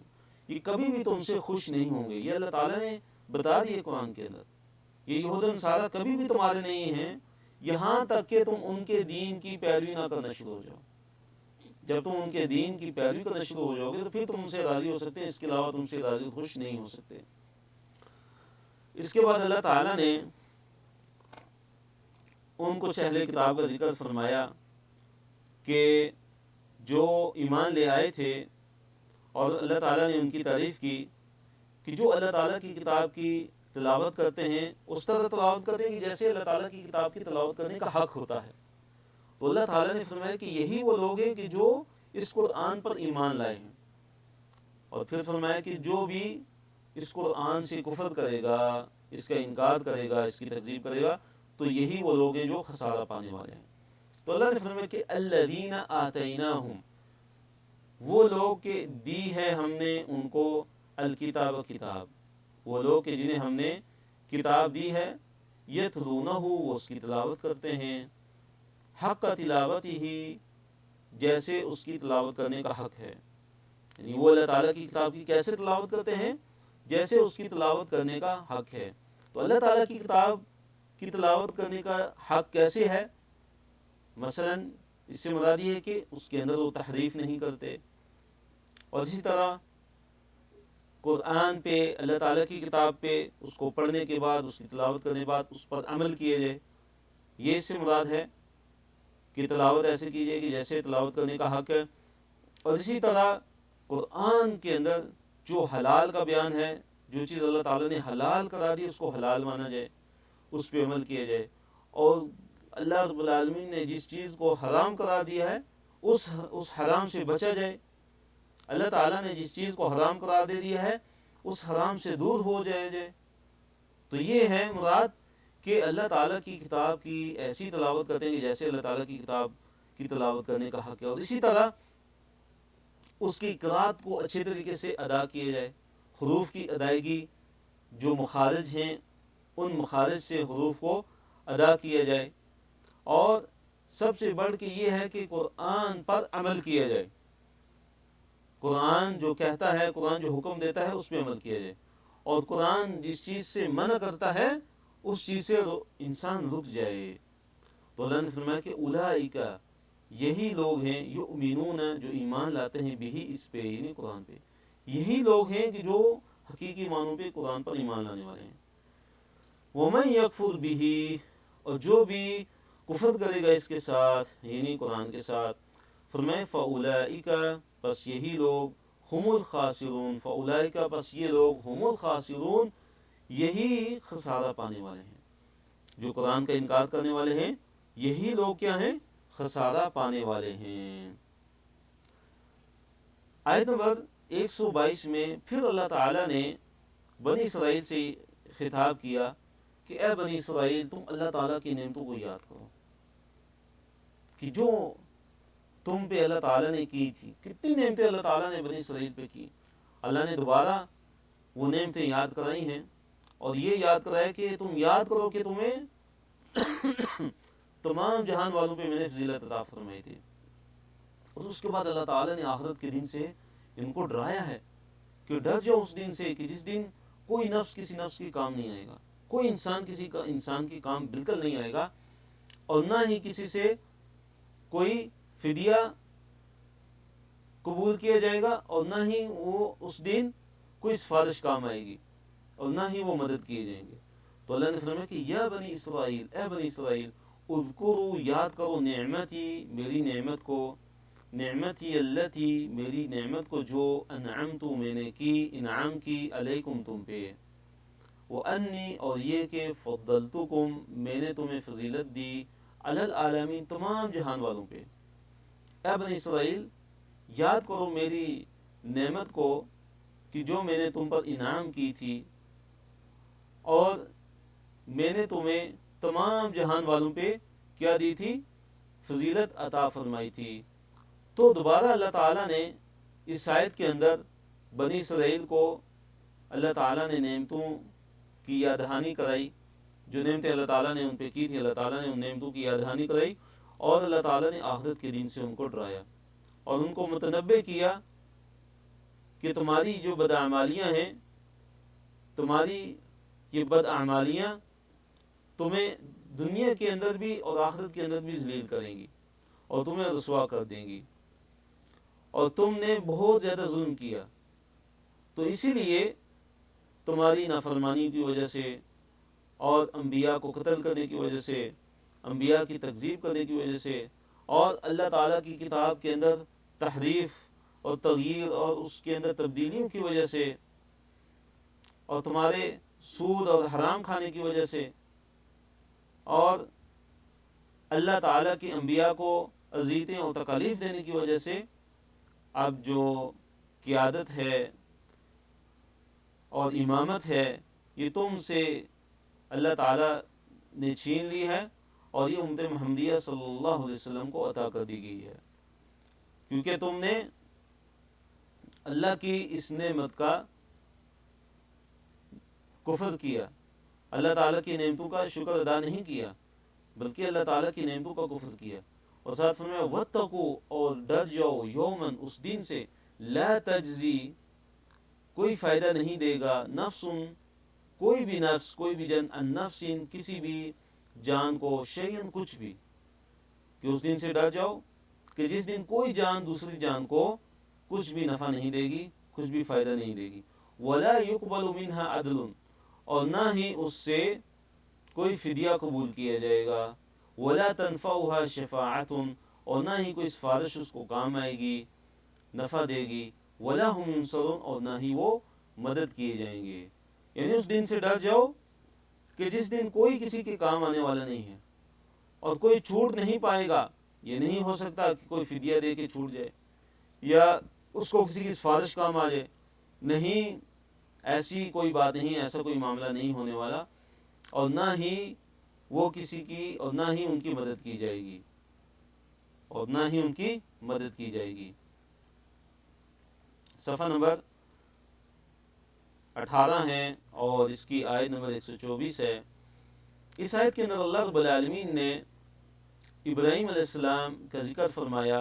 یہ کبھی بھی تم سے خوش نہیں ہوں گے۔ یہ اللہ تعالیٰ نے بتا دیا قرآن کے اندر، یہ یہود و نصارہ کبھی بھی تمہارے نہیں ہیں یہاں تک کہ تم ان کے دین کی پیروی نہ کرنا شروع ہو جاؤ۔ جب تم ان کے دین کی پیروی کرنا شروع ہو جاؤ گے تو پھر تم ان سے راضی ہو سکتے ہیں، اس کے علاوہ تم سے راضی خوش نہیں ہو سکتے۔ اس کے بعد اللہ تعالیٰ نے ان کچھ اہل کتاب کا ذکر فرمایا کہ جو ایمان لے آئے تھے، اور اللہ تعالیٰ نے ان کی تعریف کی کہ جو اللہ تعالیٰ کی کتاب کی تلاوت کرتے ہیں اس طرح تلاوت کرتے ہیں کہ جیسے اللہ تعالیٰ کی کتاب کی تلاوت کرنے کا حق ہوتا ہے۔ تو اللہ تعالیٰ نے فرمایا کہ یہی وہ لوگ ہیں کہ جو اس قرآن پر ایمان لائے ہیں، اور پھر فرمایا کہ جو بھی اس قرآن سے کفر کرے گا، اس کا انکار کرے گا، اس کی تکذیب کرے گا، تو یہی وہ لوگ ہیں جو خسارہ پانے والے ہیں۔ تو اللہ نے فرمایا کہ الذین آتیناہم، وہ لوگ کہ دی ہے ہم نے ان کو الکتاب کتاب، وہ لوگ کہ جنہیں ہم نے کتاب دی ہے، یتلونہ وہ اس کی تلاوت کرتے ہیں، حق تلاوتہ جیسے اس کی تلاوت کرنے کا حق ہے، یعنی وہ اللہ تعالیٰ کی کتاب کی کیسے تلاوت کرتے ہیں؟ جیسے اس کی تلاوت کرنے کا حق ہے۔ تو اللہ تعالیٰ کی کتاب کی تلاوت کرنے کا حق کیسے ہے؟ مثلا اس سے مراد یہ ہے کہ اس کے اندر وہ تحریف نہیں کرتے، اور اسی طرح قرآن پہ، اللہ تعالیٰ کی کتاب پہ اس کو پڑھنے کے بعد، اس کی تلاوت کرنے کے بعد اس پر عمل کیے جائے، یہ اس سے مراد ہے کہ تلاوت ایسے کی جائے کہ جیسے تلاوت کرنے کا حق ہے۔ اور اسی طرح قرآن کے اندر جو حلال کا بیان ہے، جو چیز اللہ تعالیٰ نے حلال کرا دی اس کو حلال مانا جائے، اس پہ عمل کیا جائے، اور اللہ رب العالمین نے جس چیز کو حرام کرا دیا ہے اس حرام سے بچا جائے۔ اللہ تعالیٰ نے جس چیز کو حرام قرار دے دیا ہے اس حرام سے دور ہو جائے۔ تو یہ ہے مراد کہ اللہ تعالیٰ کی کتاب کی ایسی تلاوت کرتے ہیں کہ جیسے اللہ تعالیٰ کی کتاب کی تلاوت کرنے کا حق ہے، اور اسی طرح اس کی قرات کو اچھے طریقے سے ادا کیا جائے، حروف کی ادائیگی، جو مخارج ہیں ان مخارج سے حروف کو ادا کیا جائے، اور سب سے بڑھ کے یہ ہے کہ قرآن پر عمل کیا جائے، قرآن جو کہتا ہے، قرآن جو حکم دیتا ہے اس پہ عمل کیا جائے، اور قرآن جس چیز سے منع کرتا ہے اس چیز سے انسان رک جائے۔ تو اللہ نے فرمایا کہ اولئک یہی لوگ ہیں یؤمنون جو ایمان لاتے ہیں بھی اس پہ، یعنی قرآن پہ، یہی لوگ ہیں کہ جو حقیقی معنوں پہ قرآن پر ایمان لانے والے ہیں۔ ومن یکفر بھی، اور جو بھی کفر کرے گا اس کے ساتھ، یعنی قرآن کے ساتھ، فرمائے فاولئک پس یہی لوگ ہم الخاسرون، فاولئک پس یہ لوگ ہم الخاسرون یہی خسارہ پانے والے ہیں، جو قرآن کا انکار کرنے والے ہیں یہی لوگ کیا ہیں؟ خسارہ پانے والے ہیں۔ آیت نمبر 122 میں پھر اللہ تعالیٰ نے بنی اسرائیل سے خطاب کیا کہ اے بنی اسرائیل تم اللہ تعالیٰ کی نعمتوں کو یاد کرو، کہ جو تم پہ اللہ تعالیٰ نے کی تھی، کتنی نعمتیں اللہ تعالیٰ نے بنی اسرائیل پہ کی، اللہ نے دوبارہ وہ نعمتیں یاد کرائی ہیں، اور یہ یاد کرایا کہ تم یاد کرو کہ تمہیں تمام جہان والوں پہ میں نے فضیلت عطا فرمائی تھی۔ اور اس کے بعد اللہ تعالیٰ نے آخرت کے دن سے ان کو ڈرایا ہے کہ ڈر جاؤ اس دن سے کہ جس دن کوئی نفس کسی نفس کی کام نہیں آئے گا، کوئی انسان کسی کا انسان کی کام بالکل نہیں آئے گا، اور نہ ہی کسی سے کوئی فدیہ قبول کیا جائے گا، اور نہ ہی وہ اس دن کوئی سفارش کام آئے گی، اور نہ ہی وہ مدد کیے جائیں گے۔ تو اللہ نے فرمایا کہ یا بنی اسرائیل، اے بنی اسرائیل، اذکروا، یاد کرو، نعمتی، میری نعمت کو، نعمتی اللتی، میری نعمت کو جو انعمت، میں نے کی، انعام کی، علیکم، تم پہ، وانی، اور یہ کہ فضلتکم، میں نے تمہیں فضیلت دی، علی العالمین، تمام جہان والوں پہ۔ اے بنی اسرائیل، یاد کرو میری نعمت کو کہ جو میں نے تم پر انعام کی تھی، اور میں نے تمہیں تمام جہان والوں پہ کیا دی تھی؟ فضیلت عطا فرمائی تھی۔ تو دوبارہ اللہ تعالیٰ نے اس آیت کے اندر بنی اسرائیل کو اللہ تعالیٰ نے نعمتوں کی یاد دہانی کرائی، جو نعمتیں اللہ تعالیٰ نے ان پہ کی تھی، اللہ تعالیٰ نے ان نعمتوں کی یاد دہانی کرائی، اور اللہ تعالیٰ نے آخرت کے دن سے ان کو ڈرایا اور ان کو متنبع کیا کہ تمہاری جو بداعمالیاں ہیں، تمہاری یہ بداعمالیاں تمہیں دنیا کے اندر بھی اور آخرت کے اندر بھی ذلیل کریں گی اور تمہیں رسوا کر دیں گی، اور تم نے بہت زیادہ ظلم کیا، تو اسی لیے تمہاری نافرمانی کی وجہ سے اور انبیاء کو قتل کرنے کی وجہ سے، انبیاء کی تکذیب کرنے کی وجہ سے، اور اللہ تعالیٰ کی کتاب کے اندر تحریف اور تغییر اور اس کے اندر تبدیلیوں کی وجہ سے، اور تمہارے سود اور حرام کھانے کی وجہ سے، اور اللہ تعالیٰ کی انبیاء کو اذیتیں اور تکالیف دینے کی وجہ سے اب جو قیادت ہے اور امامت ہے یہ تم سے اللہ تعالیٰ نے چھین لی ہے، اور یہ امت محمدیہ صلی اللہ علیہ وسلم کو عطا کر دی گئی ہے، کیونکہ تم نے اللہ کی اس نعمت کا کفر کیا، اللہ تعالیٰ کی نعمتوں کا شکر ادا نہیں کیا، بلکہ اللہ تعالیٰ کی نعمتوں کا کفر کیا۔ اور ساتھ فرمایا وَاتَّقُوا، اور ڈر جاؤ، یومن، اس دن سے، لا تجزی، کوئی فائدہ نہیں دے گا، نفس، کوئی بھی نفس، کوئی بھی جان، ان نفس، کسی بھی جان کو، شیئن، کچھ بھی، کہ اس دن سے ڈر جاؤ کہ جس دن کوئی جان دوسری جان کو کچھ بھی نفع نہیں دے گی، کچھ بھی فائدہ نہیں دے گی، ولا يقبل منها عدل، اور نہ ہی اس سے کوئی فدیہ قبول کیا جائے گا، ولا تنفعها شفاعت، اور نہ ہی کوئی سفارش اس کو کام آئے گی، نفع دے گی، ولا هم ينصرون، اور نہ ہی وہ مدد کیے جائیں گے۔ یعنی اس دن سے ڈر جاؤ کہ جس دن کوئی کسی کے کام آنے والا نہیں ہے، اور کوئی چھوٹ نہیں پائے گا۔ یہ نہیں ہو سکتا کہ کوئی فدیہ دے کے چھوٹ جائے، یا اس کو کسی کی سفارش کام آ جائے، نہیں، ایسی کوئی بات نہیں، ایسا کوئی معاملہ نہیں ہونے والا، اور نہ ہی وہ کسی کی، اور نہ ہی ان کی مدد کی جائے گی، اور نہ ہی ان کی مدد کی جائے گی۔ صفحہ نمبر 18 ہے اور اس کی آیت نمبر 124 ہے۔ اس آیت کے اندر اللہ رب العالمین نے ابراہیم علیہ السلام کا ذکر فرمایا،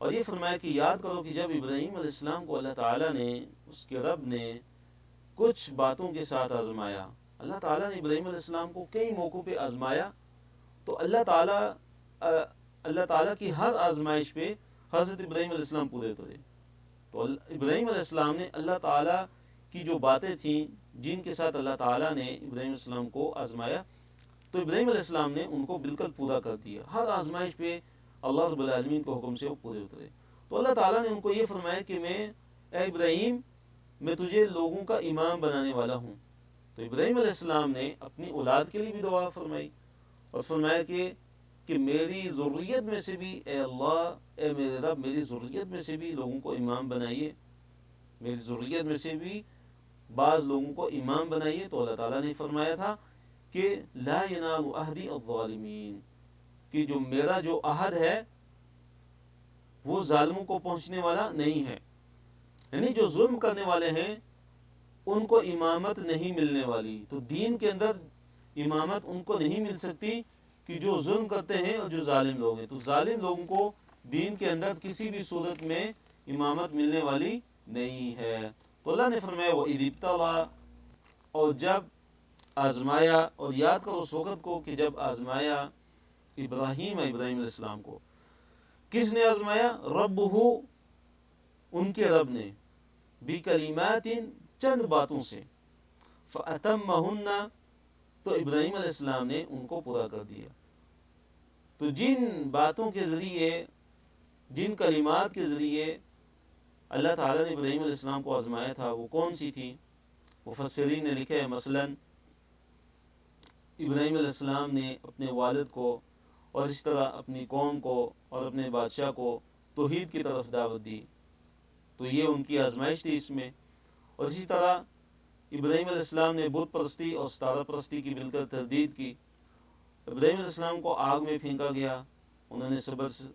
اور یہ فرمایا کہ یاد کرو کہ جب ابراہیم علیہ السلام کو اللہ تعالیٰ نے، اس کے رب نے کچھ باتوں کے ساتھ آزمایا، اللہ تعالیٰ نے ابراہیم علیہ السلام کو کئی موقعوں پہ آزمایا، تو اللہ تعالیٰ کی ہر آزمائش پہ حضرت ابراہیم علیہ السلام پورے اترے۔ تو ابراہیم علیہ السلام نے اللہ تعالیٰ کی جو باتیں تھیں جن کے ساتھ اللہ تعالیٰ نے ابراہیم علیہ السلام کو آزمایا، تو ابراہیم علیہ السلام نے ان کو بالکل پورا کر دیا، ہر آزمائش پہ اللہ رب العالمین کے حکم سے وہ پورے اترے۔ تو اللہ تعالیٰ نے ان کو یہ فرمایا کہ اے ابراہیم، میں تجھے لوگوں کا امام بنانے والا ہوں۔ تو ابراہیم علیہ السلام نے اپنی اولاد کے لیے بھی دعا فرمائی، اور فرمایا کہ میری ذریت میں سے بھی، اے اللہ، اے میرے رب، میری ذریت میں سے بھی لوگوں کو امام بنائیے، میری ذریت میں سے بھی بعض لوگوں کو امام بنائیے۔ تو اللہ تعالیٰ نے فرمایا تھا کہ لا ینال عہدی الظالمین، کہ جو میرا جو عہد ہے وہ ظالموں کو پہنچنے والا نہیں ہے، یعنی جو ظلم کرنے والے ہیں ان کو امامت نہیں ملنے والی۔ تو دین کے اندر امامت ان کو نہیں مل سکتی کہ جو ظلم کرتے ہیں اور جو ظالم لوگ ہیں۔ تو ظالم لوگوں کو دین کے اندر کسی بھی صورت میں امامت ملنے والی نہیں ہے۔ تو اللہ نے فرمایا وَإِذِ ابْتَلَىٰ، اور جب آزمایا، اور یاد کرو اس وقت کو کہ جب آزمایا ابراہیم علیہ السلام کو، کس نے آزمایا؟ ربہ، ان کے رب نے، بکلمات، چند باتوں سے، فأتمہن، تو ابراہیم علیہ السلام نے ان کو پورا کر دیا۔ تو جن باتوں کے ذریعے، جن کلمات کے ذریعے اللہ تعالیٰ نے ابراہیم علیہ السلام کو آزمایا تھا وہ کون سی تھی؟ مفسرین نے لکھا ہے مثلا ابراہیم علیہ السلام نے اپنے والد کو اور اس طرح اپنی قوم کو اور اپنے بادشاہ کو توحید کی طرف دعوت دی، تو یہ ان کی آزمائش تھی اس میں۔ اور اسی طرح ابراہیم علیہ السلام نے بت پرستی اور ستارہ پرستی کی مل کر تردید کی۔ ابراہیم علیہ السلام کو آگ میں پھینکا گیا، انہوں نے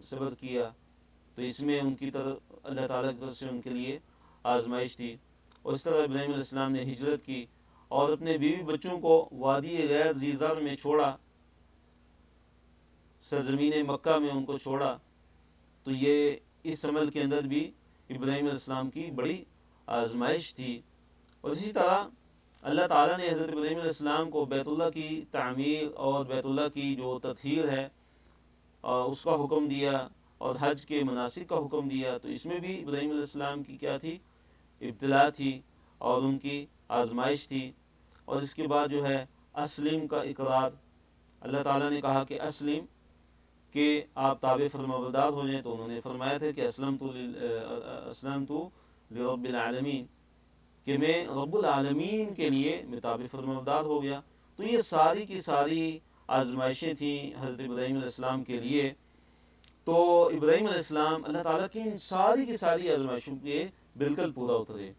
صبر کیا، تو اس میں ان کی طرف اللہ تعالیٰ کی طرف سے ان کے لیے آزمائش تھی۔ اور اس طرح ابراہیم علیہ السلام نے ہجرت کی اور اپنے بیوی بچوں کو وادی غیر ذی زرع میں چھوڑا، سرزمین مکہ میں ان کو چھوڑا، تو یہ اس عمل کے اندر بھی ابراہیم علیہ السلام کی بڑی آزمائش تھی۔ اور اسی طرح اللہ تعالیٰ نے حضرت ابراہیم علیہ السلام کو بیت اللہ کی تعمیر اور بیت اللہ کی جو تطہیر ہے اس کا حکم دیا اور حج کے مناسک کا حکم دیا، تو اس میں بھی ابراہیم علیہ السلام کی کیا تھی؟ ابتلا تھی اور ان کی آزمائش تھی۔ اور اس کے بعد جو ہے اسلم کا اقرار، اللہ تعالیٰ نے کہا کہ اسلم، کہ آپ تابع فرمانبردار ہو جائیں، تو انہوں نے فرمایا تھا کہ اسلمت لرب العالمین، کہ میں رب العالمین کے لیے میں تابع فرمانبردار ہو گیا۔ تو یہ ساری کی ساری آزمائشیں تھیں حضرت ابراہیم علیہ السلام کے لیے۔ تو ابراہیم علیہ السلام اللہ تعالیٰ کی ان ساری کی ساری آزمائشوں کے بالکل پورا اترے۔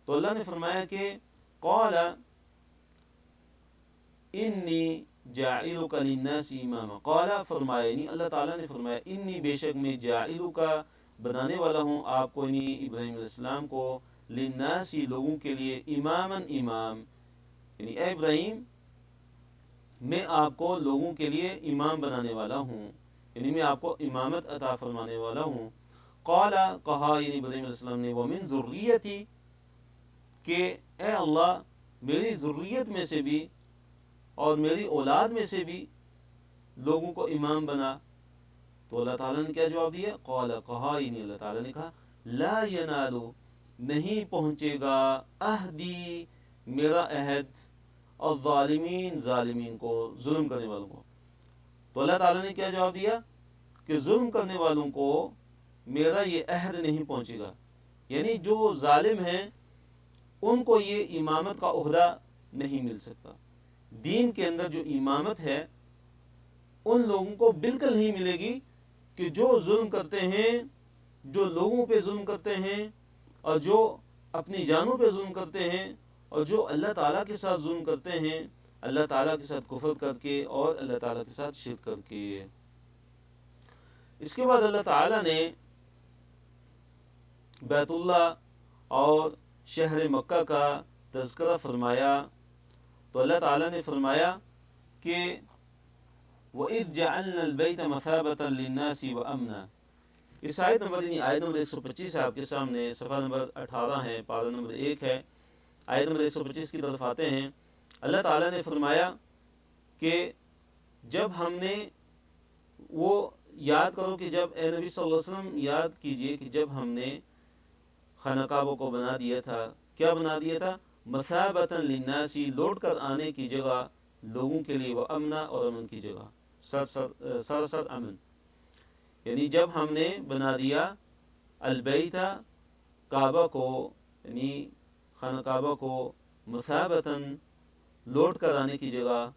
تو اللہ نے فرمایا کہ قال انی جاعلک للناس اماما، قال فرمایا، یعنی اللہ تعالیٰ نے فرمایا، انی بے شک میں جاعلک بنانے والا ہوں آپ کو، یعنی ابراہیم علیہ السلام کو، للناس لوگوں کے لیے، اماما امام، یعنی اے ابراہیم میں آپ کو لوگوں کے لیے امام بنانے والا ہوں، یعنی میں آپ کو امامت عطا فرمانے والا ہوں۔ قال کہا، یعنی ابراہیم علیہ السلام نے، ومن ذریتی، کہ اے اللہ میری ذریت میں سے بھی اور میری اولاد میں سے بھی لوگوں کو امام بنا۔ تو اللہ تعالیٰ نے کیا جواب دیا؟ قال کہا، یعنی اللہ تعالیٰ نے کہا، لا ینالو، نہیں پہنچے گا، عہدی، میرا عہد، اور ظالمین، ظالمین کو، ظلم کرنے والوں کو۔ تو اللہ تعالیٰ نے کیا جواب دیا کہ ظلم کرنے والوں کو میرا یہ عہد نہیں پہنچے گا، یعنی جو ظالم ہیں ان کو یہ امامت کا عہدہ نہیں مل سکتا۔ دین کے اندر جو امامت ہے ان لوگوں کو بالکل نہیں ملے گی کہ جو ظلم کرتے ہیں، جو لوگوں پہ ظلم کرتے ہیں، اور جو اپنی جانوں پہ ظلم کرتے ہیں، اور جو اللہ تعالیٰ کے ساتھ ظلم کرتے ہیں، اللہ تعالیٰ کے ساتھ کفر کر کے اور اللہ تعالیٰ کے ساتھ شرک کر کے۔ اس کے بعد اللہ تعالیٰ نے بیت اللہ اور شہر مکہ کا تذکرہ فرمایا، تو اللہ تعالیٰ نے فرمایا کہ وَإِذْ جَعَلْنَا الْبَيْتَ مَثَابَةً لِلنَّاسِ وَأَمْنًا، اس آیت نمبر، یعنی آیت نمبر 125 ہے آپ کے سامنے، صفحہ نمبر 18 ہے، پارہ نمبر 1 ہے، آیت نمبر 125 کی طرف آتے ہیں۔ اللہ تعالیٰ نے فرمایا کہ جب ہم نے، وہ یاد کرو کہ جب اے نبی صلی اللہ علیہ وسلم یاد کیجئے کہ جب ہم نے خانہ کعبہ کو بنا دیا تھا، کیا بنا دیا تھا؟ مثابۃ للناس، لوٹ کر آنے کی جگہ لوگوں کے لیے، وہ امنا، اور امن کی جگہ، سرسر امن، یعنی جب ہم نے بنا دیا البیت، کعبہ کو، یعنی خانہ کعبہ کو، مثابتاً، لوٹ کر آنے کی جگہ،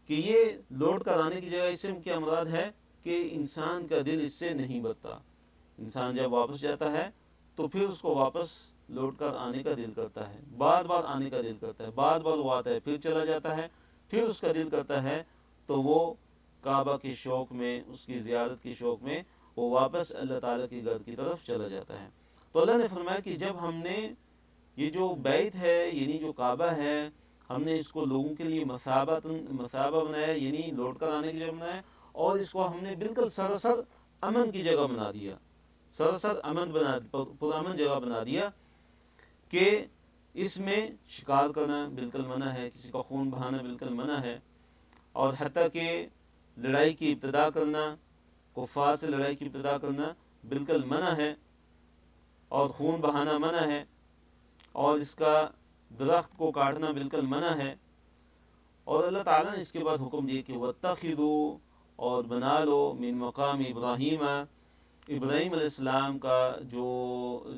کہ یہ لوٹ کر آنے کی جگہ، اس سے کیا مراد ہے کہ انسان کا دل اس سے نہیں بھرتا۔ انسان جب واپس جاتا ہے تو پھر اس کو واپس لوٹ کر آنے کا دل کرتا ہے، بار بار آنے کا دل کرتا ہے، بار بار وہ آتا ہے، پھر چلا جاتا ہے، پھر اس کا دل کرتا ہے، تو وہ کعبہ کے شوق میں، اس کی زیارت کی شوق میں وہ واپس اللہ تعالیٰ کی گھر کی طرف چلا جاتا ہے۔ تو اللہ نے فرمایا کہ جب ہم نے یہ جو بیت ہے، یعنی جو کعبہ ہے، ہم نے اس کو لوگوں کے لیے مثابہ بنایا، یعنی لوٹ کر آنے کی جگہ بنایا، اور اس کو ہم نے بالکل سراسر امن کی جگہ بنا دیا، سراسر امن پرامن جگہ بنا دیا، کہ اس میں شکار کرنا بالکل منع ہے، کسی کا خون بہانا بالکل منع ہے، اور حتیٰ کہ لڑائی کی ابتدا کرنا، کفار سے لڑائی کی ابتدا کرنا بالکل منع ہے، اور خون بہانا منع ہے، اور اس کا درخت کو کاٹنا بالکل منع ہے، اور اللہ تعالیٰ نے اس کے بعد حکم دیا کہ وَاتَّخِذُوا اور بنا لو من مقام ابراہیم ابراہیم علیہ السلام کا جو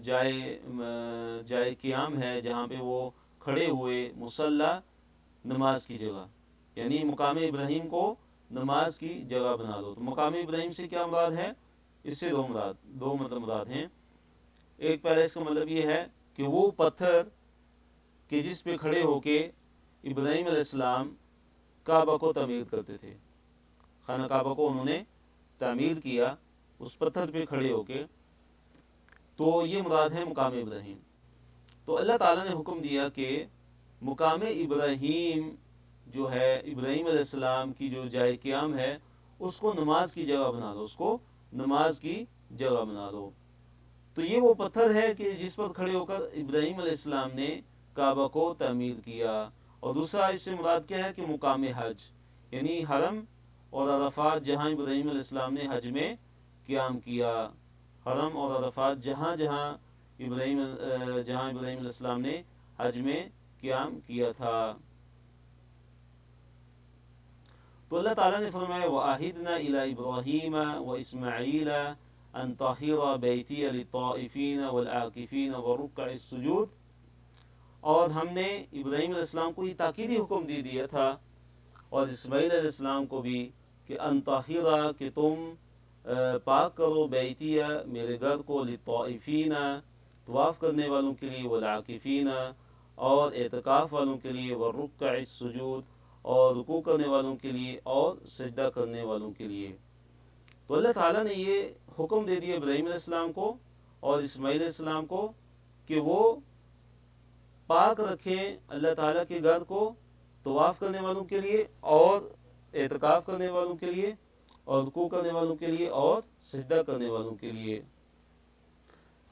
جائے قیام ہے جہاں پہ وہ کھڑے ہوئے مصلی نماز کی جگہ، یعنی مقام ابراہیم کو نماز کی جگہ بنا لو۔ تو مقام ابراہیم سے کیا مراد ہے؟ اس سے دو مطلب مراد ہیں۔ ایک پہلے اس کا مطلب یہ ہے کہ وہ پتھر کہ جس پہ کھڑے ہو کے ابراہیم علیہ السلام کعبہ کو تعمیر کرتے تھے، خانہ کعبہ کو انہوں نے تعمیر کیا اس پتھر پہ کھڑے ہو کے، تو یہ مراد ہے مقام ابراہیم۔ تو اللہ تعالیٰ نے حکم دیا کہ مقام ابراہیم جو ہے ابراہیم علیہ السلام کی جو جائے قیام ہے اس کو نماز کی جگہ بنا دو، اس کو نماز کی جگہ بنا دو۔ تو یہ وہ پتھر ہے کہ جس پر کھڑے ہو کر ابراہیم علیہ السلام نے کعبہ کو تعمیر کیا۔ اور دوسرا اس سے مراد کیا ہے کہ مقام حج، یعنی حرم اور عرفات جہاں ابراہیم علیہ السلام نے حج میں قیام کیا، حرم اور عرفات جہاں ابراہیم علیہ السلام نے حج میں قیام کیا تھا۔ تو اللہ تعالیٰ نے فرمایا وَعَهِدْنَا إِلَىٰ إِبْرَاهِيمَ وَإِسْمَاعِيلَ أَن طَهِّرَ بَيْتِيَ لِلطَّائِفِينَ وَالْعَاكِفِينَ وَرُكَّعِ السُّجُودِ، اور ہم نے ابراہیم علیہ السلام کو یہ تاکیدی حکم دیا تھا، اور اسماعیل علیہ السلام کو بھی، کہ ان طاہرہ کہ تم پاک کرو بیتیہ میرے گھر کو، للطائفین طواف کرنے والوں کے لیے، والعاکفین اور اعتکاف والوں کے لیے، والرکع السجود اور رکوع کرنے والوں کے لیے، اور سجدہ کرنے والوں کے لیے۔ تو اللہ تعالیٰ نے یہ حکم دے دیا ابراہیم علیہ السلام کو اور اسماعیل علیہ السلام کو کہ وہ پاک رکھیں اللہ تعالیٰ کے گھر کو طواف کرنے والوں کے لیے، اور اعتکاف کرنے والوں کے لیے، اور رکوع کرنے والوں کے لیے، اور سجدہ کرنے والوں کے لیے۔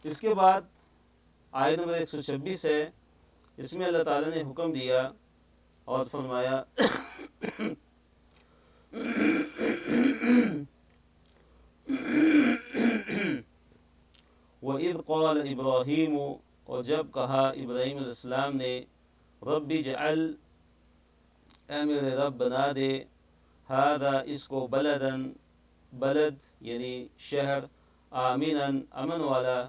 اس کے بعد آیت نمبر 126 ہے، اس میں اللہ تعالیٰ نے حکم دیا اور فرمایا وَإِذْ قَالَ إِبْرَاهِيمُ اور جب کہا ابراہیم علیہ السلام نے، رب اجعل اے میرے رب بنا دے، ہذا اس کو بلد یعنی شہر، آمنا امن والا،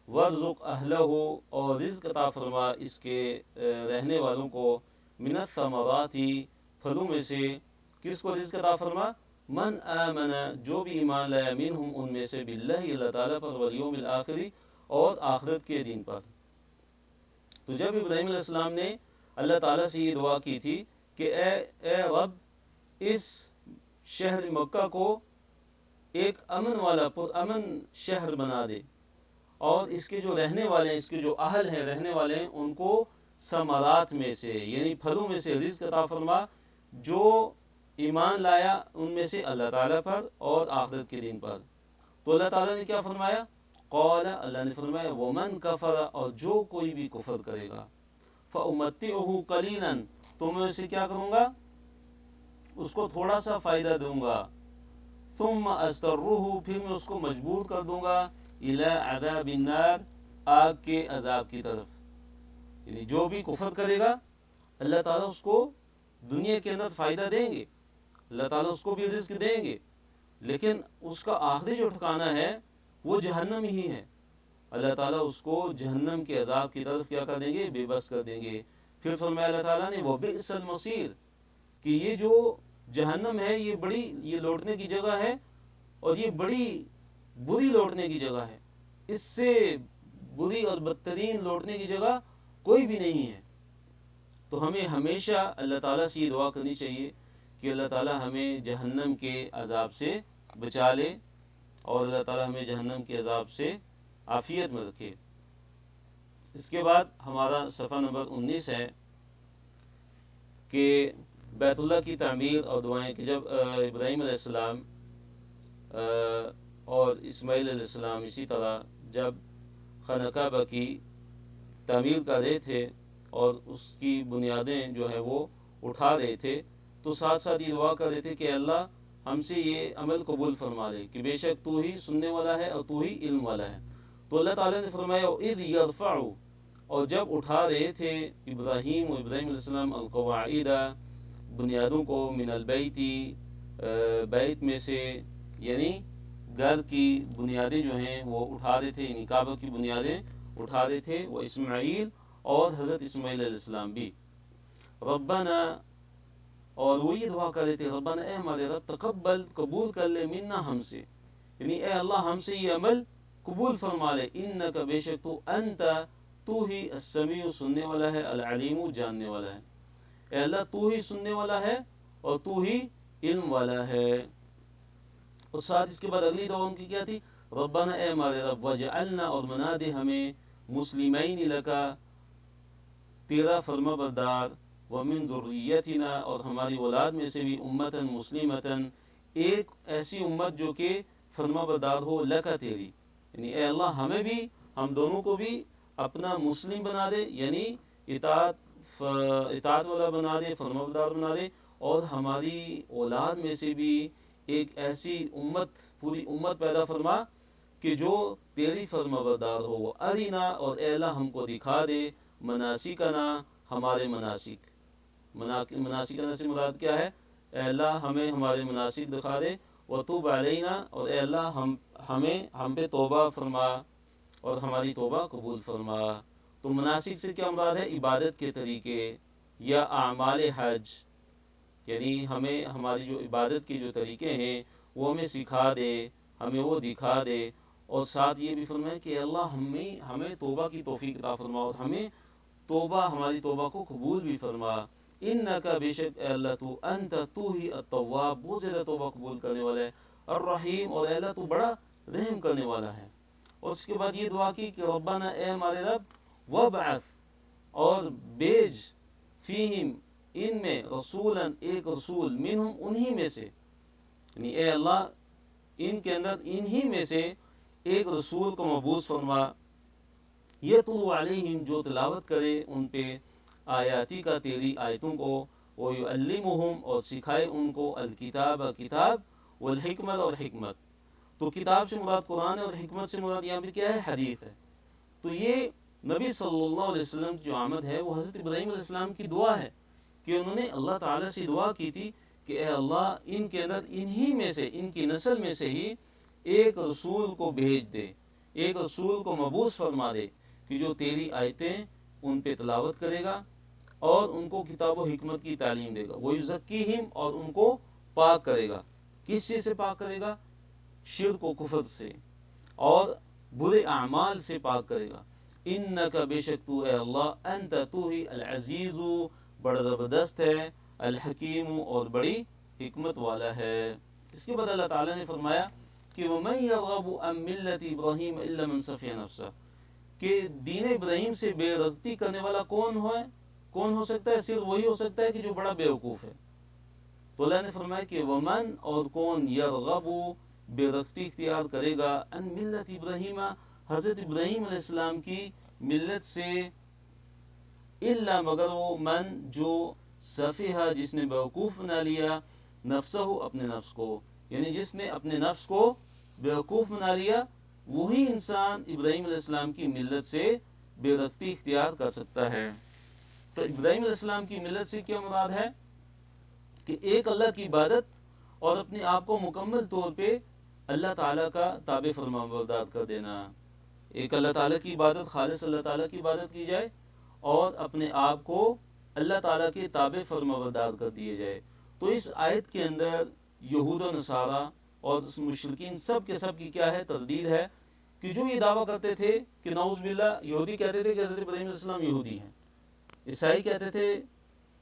وارزق اہلہ اور رزق عطا فرما اس کے رہنے والوں کو، من الثمرات پھلوں میں سے، کس کو رزق عطا فرما؟ من آمن جو بھی ایمان لایا، منہم ان میں سے، باللہ اللہ تعالیٰ پر، والیوم الآخری اور آخرت کے دن پر۔ تو جب ابراہیم علیہ السلام نے اللہ تعالیٰ سے یہ دعا کی تھی کہ اے رب اس شہر مکہ کو ایک امن والا پرامن شہر بنا دے، اور اس کے جو رہنے والے ہیں، اس کے جو اہل ہیں رہنے والے ہیں، ان کو ثمرات میں سے یعنی پھلوں میں سے رزق عطا فرما، جو ایمان لایا ان میں سے اللہ تعالیٰ پر اور آخرت کے دن پر۔ تو اللہ تعالیٰ نے کیا فرمایا؟ قال اللہ نے فرمایا ومن کفر اور جو کوئی بھی کفر کرے گا، فأمتعه قلیلا تو میں اسے کیا کروں گا؟ اس کو تھوڑا سا فائدہ دوں گا، ثم اضطرہ پھر میں اس کو مجبور کر دوں گا، الی عذاب النار آگ کے عذاب کی طرف۔ یعنی جو بھی کفر کرے گا اللہ تعالیٰ اس کو دنیا کے اندر فائدہ دیں گے، اللہ تعالیٰ اس کو بھی رزق دیں گے، لیکن اس کا آخری جو ٹھکانہ ہے وہ جہنم ہی ہے۔ اللہ تعالیٰ اس کو جہنم کے عذاب کی طرف کیا کر دیں گے؟ بے بس کر دیں گے۔ پھر فرمایا اللہ تعالیٰ نے وَبِئْسَ الْمَصِيرُ کہ یہ جو جہنم ہے یہ لوٹنے کی جگہ ہے، اور یہ بڑی بری لوٹنے کی جگہ ہے، اس سے بری اور بدترین لوٹنے کی جگہ کوئی بھی نہیں ہے۔ تو ہمیں ہمیشہ اللہ تعالیٰ سے یہ دعا کرنی چاہیے کہ اللہ تعالیٰ ہمیں جہنم کے عذاب سے بچا لے، اور اللہ تعالیٰ ہمیں جہنم کے عذاب سے عافیت میں رکھے۔ اس کے بعد ہمارا صفحہ نمبر 19 ہے کہ بیت اللہ کی تعمیر اور دعائیں، کہ جب ابراہیم علیہ السلام اور اسماعیل علیہ السلام اسی طرح جب خانہ کعبہ کی تعمیر کر رہے تھے اور اس کی بنیادیں جو ہے وہ اٹھا رہے تھے، تو ساتھ ساتھ یہ دعا کر رہے تھے کہ اللہ ہم سے یہ عمل قبول فرما لے، کہ بے شک تو ہی سننے والا ہے اور تو ہی علم والا ہے۔ تو اللہ تعالیٰ نے فرمایا اذ یرفع اور جب اٹھا رہے تھے ابراہیم علیہ السلام القواعد بنیادوں کو من البیتی بیت میں سے یعنی گھر کی بنیادیں جو ہیں وہ اٹھا رہے تھے، یعنی کعبہ کی بنیادیں اٹھا رہے تھے، وہ اسماعیل اور حضرت اسماعیل علیہ السلام بھی۔ ربنا، اور وہ یہ دعا کر رہے تھے، ربنا اے ہمارے رب، تقبل قبول کر لے، منا ہم سے، یعنی اے اللہ ہم سے یہ عمل قبول فرما لے، انک بے شک تو، انت تو ہی، السمیع سننے والا ہے، العلیم جاننے والا ہے، اے اللہ تو ہی سننے والا ہے اور تو ہی علم والا ہے۔ اور ساتھ اس کے بعد اگلی دعا ان کی کیا تھی؟ ربنا اے ہمارے رب، وجعلنا اور بنا دے ہمیں، مسلمین لکا تیرا فرما بردار، ومن ذریتنا اور ہماری اولاد میں سے بھی، امتاً مسلمتاً ایک ایسی امت جو کہ فرما بردار ہو، لکا تیری، یعنی اے اللہ ہمیں بھی، ہم دونوں کو بھی اپنا مسلم بنا دے، یعنی اطاعت والا بنا دے، فرما بردار بنا دے، اور ہماری اولاد میں سے بھی ایک ایسی امت، پوری امت پیدا فرما کہ جو تیری فرما بردار ہو، وہ ارینا اور اے اللہ ہم کو دکھا دے، مناسکنا ہمارے مناسک، مناسکنا سے مراد کیا ہے؟ اے اللہ ہمیں ہمارے مناسک دکھا دے، وتوب علینا اور اے اللہ ہم پہ توبہ فرما اور ہماری توبہ قبول فرما۔ تو مناسک سے کیا مراد ہے؟ عبادت کے طریقے یا اعمال حج، یعنی ہمیں ہماری جو عبادت کے جو طریقے ہیں وہ ہمیں سکھا دے، ہمیں وہ دکھا دے، اور ساتھ یہ بھی فرمائے کہ اللہ ہمیں توبہ کی توفیق عطا فرما اور ہمیں ہماری توبہ کو قبول بھی فرما۔ انکا بے شک اے اللہ تو، انت تو ہی، التواب بہت زیادہ توبہ قبول کرنے والا ہے، الرحیم اور اے اللہ تو بڑا رحم کرنے والا ہے۔ اور اس کے بعد یہ دعا کی کہ ربنا اے ہمارے رب، وابعث اور بیج، فیہم ان میں، رسولا ایک رسول، منہم انہی میں سے، یعنی اے اللہ ان کے اندر انہی میں سے ایک رسول کو مبعوث فرما، یتلو علیہم جو تلاوت کرے ان پہ، آیاتی کا تیری آیتوں کو، ویعلمہم اور سکھائے ان کو، الکتاب کتاب، والحکمت اور حکمت۔ تو کتاب سے مراد قرآن ہے اور حکمت سے مراد یہاں پہ کیا ہے؟ حدیث ہے۔ تو یہ نبی صلی اللہ علیہ وسلم کی جو آمد ہے وہ حضرت ابراہیم علیہ السلام کی دعا ہے کہ انہوں نے اللہ تعالیٰ سے دعا کی تھی کہ اے اللہ ان کے اندر انہی میں سے، ان کی نسل میں سے ہی ایک رسول کو بھیج دے، ایک رسول کو مبعوث فرما دے کہ جو تیری آیتیں ان پہ تلاوت کرے گا اور ان کو کتاب و حکمت کی تعلیم دے گا، وَيُزَكِّيهِمْ اور ان کو پاک کرے گا۔ کس چیز سے پاک کرے گا؟ شرک و کفر سے اور برے اعمال سے پاک کرے گا۔ انکا بے شک تو اے اللہ، انت تو ہی، العزیز بڑا زبردست ہے، الحکیم اور بڑی حکمت والا ہے۔ اس کے بعد اللہ تعالیٰ نے فرمایا کہ وَمَن يَرْغَبُ عَن مِّلَّةِ إِبْرَاهِيمَ إِلَّا مَن سَفِهَ نَفْسَهُ، کہ دین ابراہیم سے بے رغبتی کرنے والا کون ہو سکتا ہے؟ صرف وہی ہو سکتا ہے کہ جو بڑا بیوقوف ہے۔ تو اللہ نے فرمایا کہ ومن اور کون، یرغب بے رغبتی اختیار کرے گا، ان ملت ابراہیم حضرت ابراہیم علیہ السلام کی ملت سے، الا مگر وہ، من جو، سفیہ جس نے بیوقوف بنا لیا، نفسہ اپنے نفس کو، یعنی جس نے اپنے نفس کو بیوقوف بنا لیا، وہی انسان ابراہیم علیہ السلام کی ملت سے بے رغبتی اختیار کر سکتا ہے۔ تو ابراہیم علیہ السلام کی ملت سے کیا مراد ہے؟ کہ ایک اللہ کی عبادت اور اپنے آپ کو مکمل طور پہ اللہ تعالیٰ کا تابع فرما بردار کر دینا، ایک اللہ تعالیٰ کی عبادت، خالص اللہ تعالیٰ کی عبادت کی جائے اور اپنے آپ کو اللہ تعالیٰ کے تابع فرما بردار کر دیے جائے۔ تو اس آیت کے اندر یہود و نصارہ اور مشرکین سب کے سب کی کیا ہے؟ تردید ہے کہ جو یہ دعویٰ کرتے تھے کہ نعوذ باللہ، یہودی کہتے تھے کہ حضرت ابراہیم علیہ السلام یہودی ہیں، عیسائی کہتے تھے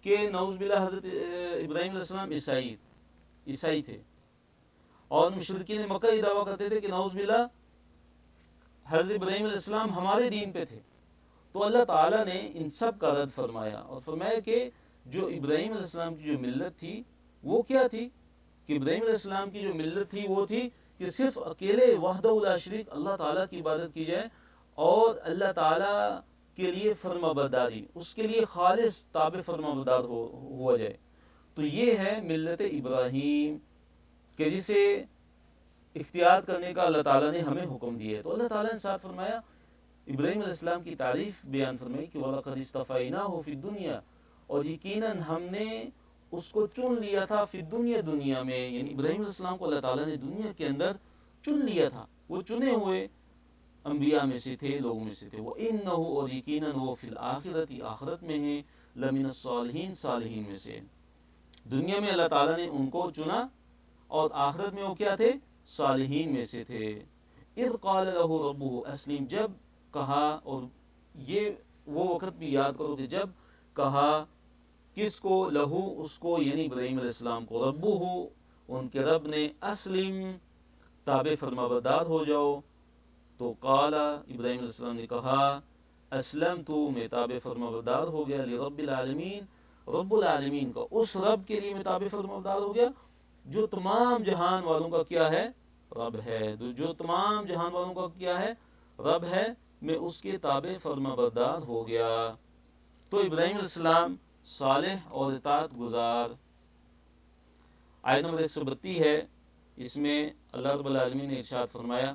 کہ نعوذ باللہ حضرت ابراہیم علیہ السلام عیسائی تھے، اور مشرکین مکہ یہ دعویٰ کرتے تھے کہ نعوذ باللہ حضرت ابراہیم علیہ السلام ہمارے دین پہ تھے۔ تو اللہ تعالیٰ نے ان سب کا رد فرمایا اور فرمایا کہ جو ابراہیم علیہ السلام کی جو ملت تھی وہ کیا تھی؟ کہ ابراہیم علیہ السلام کی جو ملت تھی وہ تھی کہ صرف اکیلے وحدہ لا شریک اللہ تعالیٰ کی عبادت کی جائے اور اللہ تعالیٰ کے لیے فرما برداری، اس کے لیے خالص تابع فرما بردار ہوا جائے۔ تو یہ ہے ملت ابراہیم کہ جسے اختیار کرنے کا اللہ تعالیٰ نے ہمیں حکم دیا ہے۔ تو اللہ تعالیٰ نے ساتھ فرمایا، ابراہیم علیہ السلام کی تعریف بیان فرمائی کہ وَلَقَدِ اصْطَفَيْنَاهُ فِي الدُّنْيَا، اور یقیناً ہم نے اس کو چن لیا تھا فی دنیا میں، یعنی ابراہیم علیہ السلام کو اللہ تعالیٰ نے دنیا کے اندر چن لیا تھا، وہ چنے ہوئے انبیاء میں سے تھے، لوگوں میں سے تھے۔ وَإِنَّهُ اور یقیناً وہ فی الآخرۃ آخرت میں ہیں، لمن الصالحین صالحین میں سے۔ دنیا میں اللہ تعالیٰ نے ان کو چنا اور آخرت میں وہ کیا تھے؟ صالحین میں سے تھے۔ اذ قال له ربه اسلم، جب کہا، اور یہ وہ وقت بھی یاد کرو کہ جب کہا کس کو؟ لہو اس کو، یعنی ابراہیم علیہ السلام کو، ربہ ان کے رب نے، اسلم تابع فرما بردار ہو جاؤ، تو قال ابراہیم علیہ السلام نے کہا اسلمت میں تابع فرما بردار ہو گیا، لرب العالمین رب العالمین کا، اس رب کے لیے میں تابع فرما بردار ہو گیا جو تمام جہان والوں کا کیا ہے؟ رب ہے، جو تمام جہان والوں کا کیا ہے؟ رب ہے، میں اس کے تابع فرما بردار ہو گیا۔ تو ابراہیم علیہ السلام صالح اور اطاعت گزار۔ آیت نمبر 132 ہے، اس میں اللہ رب العالمین نے ارشاد فرمایا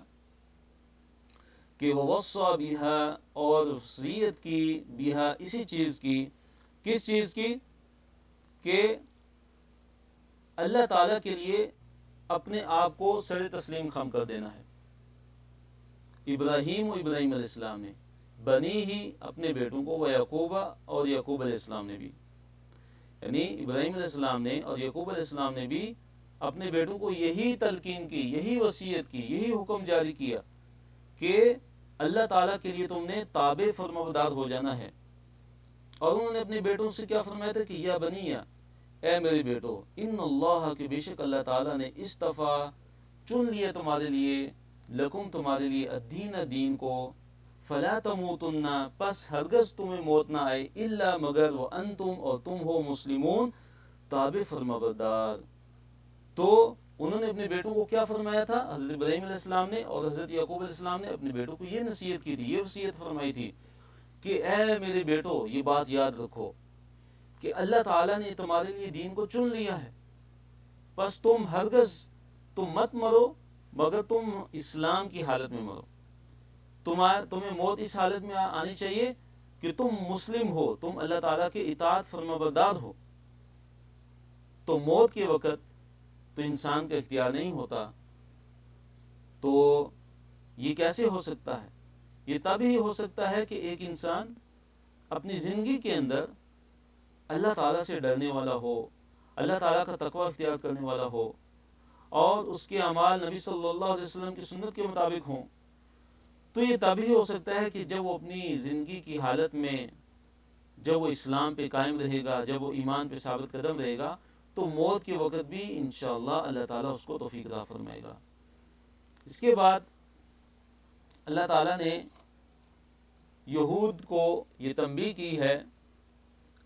کہ وَوَصَّى بِهَا، اور وصیت کی، بِهَا اسی چیز کی، کس چیز کی؟ کہ اللہ تعالیٰ کے لیے اپنے آپ کو سر تسلیم خم کر دینا ہے۔ ابراہیم علیہ السلام نے، بنی ہی اپنے بیٹوں کو، وہ یعقوب اور یعقوب علیہ السلام نے بھی، یعنی ابراہیم علیہ السلام نے اور یعقوب علیہ السلام نے بھی اپنے بیٹوں کو یہی تلقین کی، یہی وصیت کی، یہی حکم جاری کیا کہ اللہ تعالیٰ کے لیے تم نے تابع فرمانبردار ہو جانا ہے۔ اور انہوں نے اپنے بیٹوں سے کیا فرمایا تھا کہ یا بنیا، اے میرے بیٹو، ان اللہ کے بے شک اللہ تعالیٰ نے استفا چن لیا تمہارے لیے، لکم تمہارے لیے، الدین دین کو، فلا تموتن پس ہرگز تمہیں موت نہ آئے، الا مگر وانتم اور تم ہو مسلمون تابع فرمانبردار۔ تو انہوں نے اپنے بیٹوں کو کیا فرمایا تھا؟ حضرت ابراہیم علیہ السلام نے اور حضرت یعقوب علیہ السلام نے اپنے بیٹوں کو یہ نصیحت کی تھی، یہ وصیت فرمائی تھی کہ اے میرے بیٹو، یہ بات یاد رکھو کہ اللہ تعالیٰ نے تمہارے لیے دین کو چن لیا ہے، بس تم ہرگز تم مت مرو مگر تم اسلام کی حالت میں مرو۔ تمہیں موت اس حالت میں آنی چاہیے کہ تم مسلم ہو، تم اللہ تعالیٰ کے اطاعت فرمانبردار ہو۔ تو موت کے وقت تو انسان کا اختیار نہیں ہوتا، تو یہ کیسے ہو سکتا ہے؟ یہ تبھی ہو سکتا ہے کہ ایک انسان اپنی زندگی کے اندر اللہ تعالیٰ سے ڈرنے والا ہو، اللہ تعالیٰ کا تقوی اختیار کرنے والا ہو، اور اس کے اعمال نبی صلی اللہ علیہ وسلم کی سنت کے مطابق ہوں۔ تو یہ تبھی ہو سکتا ہے کہ جب وہ اپنی زندگی کی حالت میں، جب وہ اسلام پہ قائم رہے گا، جب وہ ایمان پہ ثابت قدم رہے گا، تو موت کے وقت بھی انشاءاللہ اللہ تعالیٰ اس کو توفیق عطا فرمائے گا۔ اس کے بعد اللہ تعالیٰ نے یہود کو یہ تنبیہ کی ہے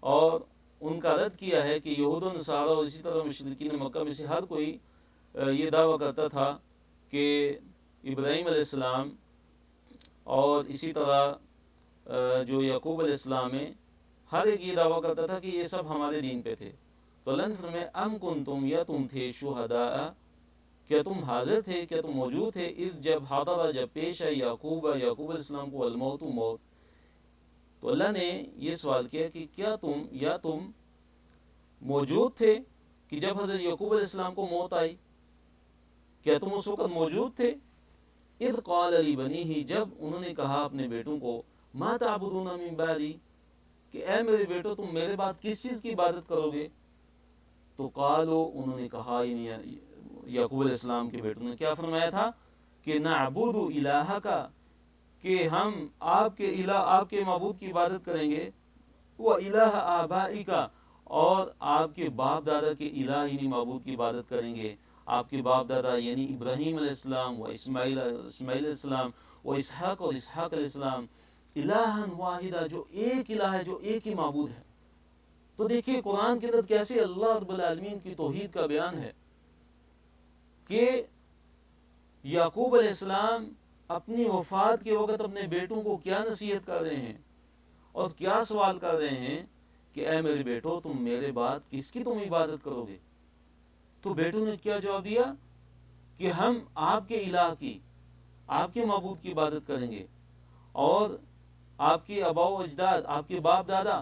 اور ان کا رد کیا ہے کہ یہود و نصارہ اور اسی طرح مشرکین مکہ میں سے ہر کوئی یہ دعویٰ کرتا تھا کہ ابراہیم علیہ السلام اور اسی طرح جو یعقوب علیہ السلام ہے، ہر ایک یہ دعویٰ کرتا تھا کہ یہ سب ہمارے دین پہ تھے۔ تو اللہ نے فرمایا ام کنتم، یا تم تھے، شہداء کیا تم حاضر تھے، کیا تم موجود تھے، اذ جب حضر جب پیش ہے یعقوب علیہ السلام کو الموت موت۔ تو اللہ نے یہ سوال کیا کہ کیا تم موجود تھے کہ جب حضرت یعقوب علیہ السلام کو موت آئی؟ کیا تم اس وقت موجود تھے؟ اذ قال لبنیہ، جب انہوں نے کہا اپنے بیٹوں کو، ما تعبدون من بعدی، کہ اے میرے بیٹو تم میرے بعد کس چیز کی عبادت کرو گے؟ تو قالو، انہوں نے کہا، یعقوب علیہ السلام کے بیٹوں نے کیا فرمایا تھا کہ نعبد الہک، کہ ہم آپ کے الہ، آپ کے معبود کی عبادت کریں گے، وہ الہ آبائک، اور آپ کے باپ دادا کے الہ یعنی معبود کی عبادت کریں گے۔ آپ کے باپ دادا یعنی ابراہیم علیہ السلام و اسماعیل علیہ السلام و اسحاق اور اسحاق علیہ السلام، الہا واحدہ، جو ایک الہ ہے، جو ایک ہی معبود ہے۔ تو دیکھیے قرآن کے اندر کیسے اللہ رب العالمین کی توحید کا بیان ہے کہ یعقوب علیہ السلام اپنی وفات کے وقت اپنے بیٹوں کو کیا نصیحت کر رہے ہیں اور کیا سوال کر رہے ہیں کہ اے میرے بیٹو تم میرے بعد کس کی تم عبادت کرو گے؟ تو بیٹوں نے کیا جواب دیا کہ ہم آپ کے الہ کی، آپ کے معبود کی عبادت کریں گے، اور آپ کے آباء و اجداد، آپ کے باپ دادا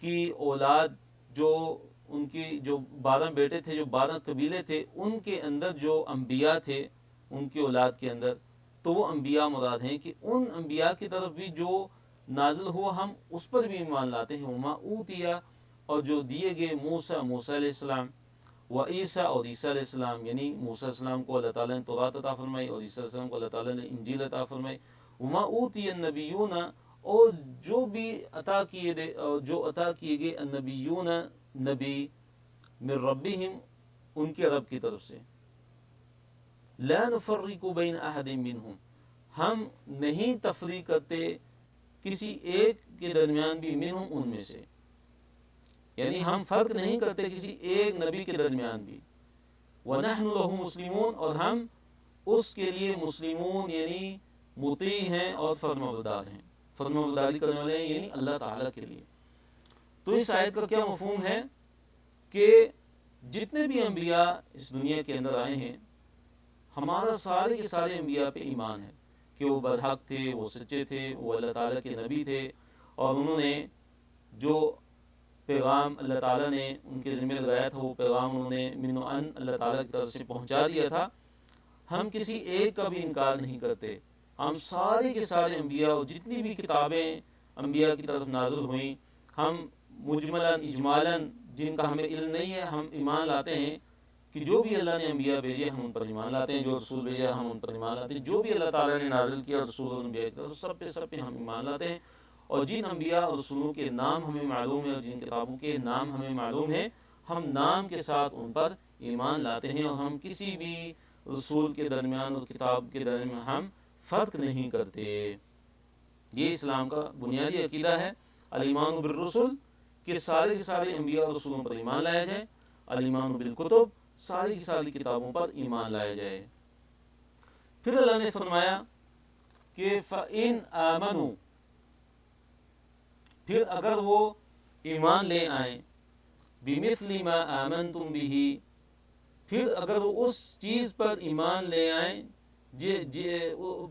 کی اولاد جو ان کی جو 12 بیٹے تھے، جو 12 قبیلے تھے، ان کے اندر جو انبیاء تھے ان کی اولاد کے اندر، تو وہ انبیاء مراد ہیں کہ ان انبیاء کی طرف بھی جو نازل ہوا ہم اس پر بھی ایمان لاتے ہیں۔ وما اوتیا، اور جو دیے گئے موسیٰ علیہ السلام، و عیسیٰ، اور عیسیٰ علیہ السلام، یعنی موسیٰ علیہ السلام کو اللہ تعالیٰ نے تورات عطا فرمائی اور عیسیٰ علیہ السلام کو اللہ تعالیٰ نے انجیل عطا فرمائی۔ وما اوتی النبیون، اور جو بھی عطا کیے گئے النبیون، نبی، من ربہم، ان کے رب کی طرف سے، لا نفرق بین احد منہم، ہم نہیں تفریق کرتے کسی ایک کے درمیان بھی، منہم، ان میں سے، یعنی ہم فرق نہیں کرتے کسی ایک نبی کے درمیان بھی۔ وَنَحْنُ لَهُ مُسْلِمُونَ، اور ہم اس کے لیے مسلمون یعنی مطیع ہیں اور فرمانبردار ہیں، فرمانبرداری کرنے والے ہیں، یعنی اللہ تعالیٰ کے لیے۔ تو اس آیت کا کیا مفہوم ہے کہ جتنے بھی انبیاء اس دنیا کے اندر آئے ہیں، ہمارا سارے کے سارے انبیاء پہ ایمان ہے کہ وہ برحق تھے، وہ سچے تھے، وہ اللہ تعالیٰ کے نبی تھے، اور انہوں نے جو پیغام اللہ تعالیٰ نے ان کے ذمہ لگایا تھا، وہ پیغام انہوں نے من و ان اللہ تعالیٰ کی طرف سے پہنچا دیا تھا۔ ہم کسی ایک کا بھی انکار نہیں کرتے، ہم سارے کے سارے انبیاء اور جتنی بھی کتابیں انبیاء کی طرف نازل ہوئیں، ہم مجملاً اجمالاً جن کا ہمیں علم نہیں ہے، ہم ایمان لاتے ہیں کہ جو بھی اللہ نے انبیاء بھیجے ہم ان پر ایمان لاتے ہیں، جو رسول بھیجا ہم ان پر ایمان لاتے ہیں، جو بھی اللہ تعالیٰ نے نازل کیا رسول اور انبیاء کی طرف، سب پہ ہم ایمان لاتے ہیں۔ اور جن انبیاء اور رسولوں کے نام ہمیں معلوم ہے اور جن کتابوں کے نام ہمیں معلوم ہے، ہم نام کے ساتھ ان پر ایمان لاتے ہیں، اور ہم کسی بھی رسول کے درمیان اور کتاب کے درمیان ہم فرق نہیں کرتے۔ یہ اسلام کا بنیادی عقیدہ ہے، الایمان بالرسل، کہ سارے کے سارے انبیاء اور رسولوں پر ایمان لایا جائے، الایمان بالکتب، ساری کی ساری کتابوں پر ایمان لایا جائے۔ پھر اللہ نے فرمایا کہ فَإِنْ آمَنُوا، پھر اگر وہ ایمان لے آئیں، بِمِثْلِ مَا آمَنْتُمْ بِهِ، پھر اگر وہ اس چیز پر ایمان لے آئیں،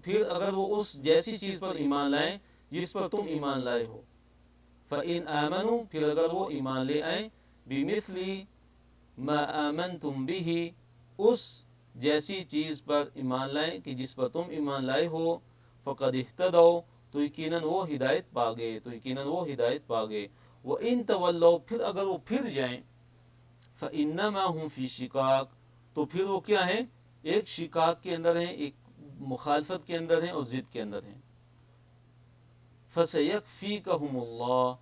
پھر اگر وہ اس جیسی چیز پر ایمان لائیں جس پر تم ایمان لائے ہو، فَإِنْ آمَنُوا، پھر اگر وہ ایمان لے آئیں، بِمِثْلِ مَا آمَنْتُمْ بِهِ، اس جیسی چیز پر ایمان لائیں کہ جس پر تم ایمان لائے ہو، فَقَدْ اهْتَدَوْا، تو یقیناً وہ ہدایت پا گئے، وَإِن تَوَلَّوْا، پھر اگر وہ پھر جائیں، فَإِنَّمَا هُمْ فِي شِقَاقٍ، تو پھر وہ کیا ہیں، ایک شقاق کے اندر ہیں، ایک مخالفت کے اندر ہیں اور ضد کے اندر ہیں۔ فَسَيَكْفِيكَهُمُ اللَّهُ،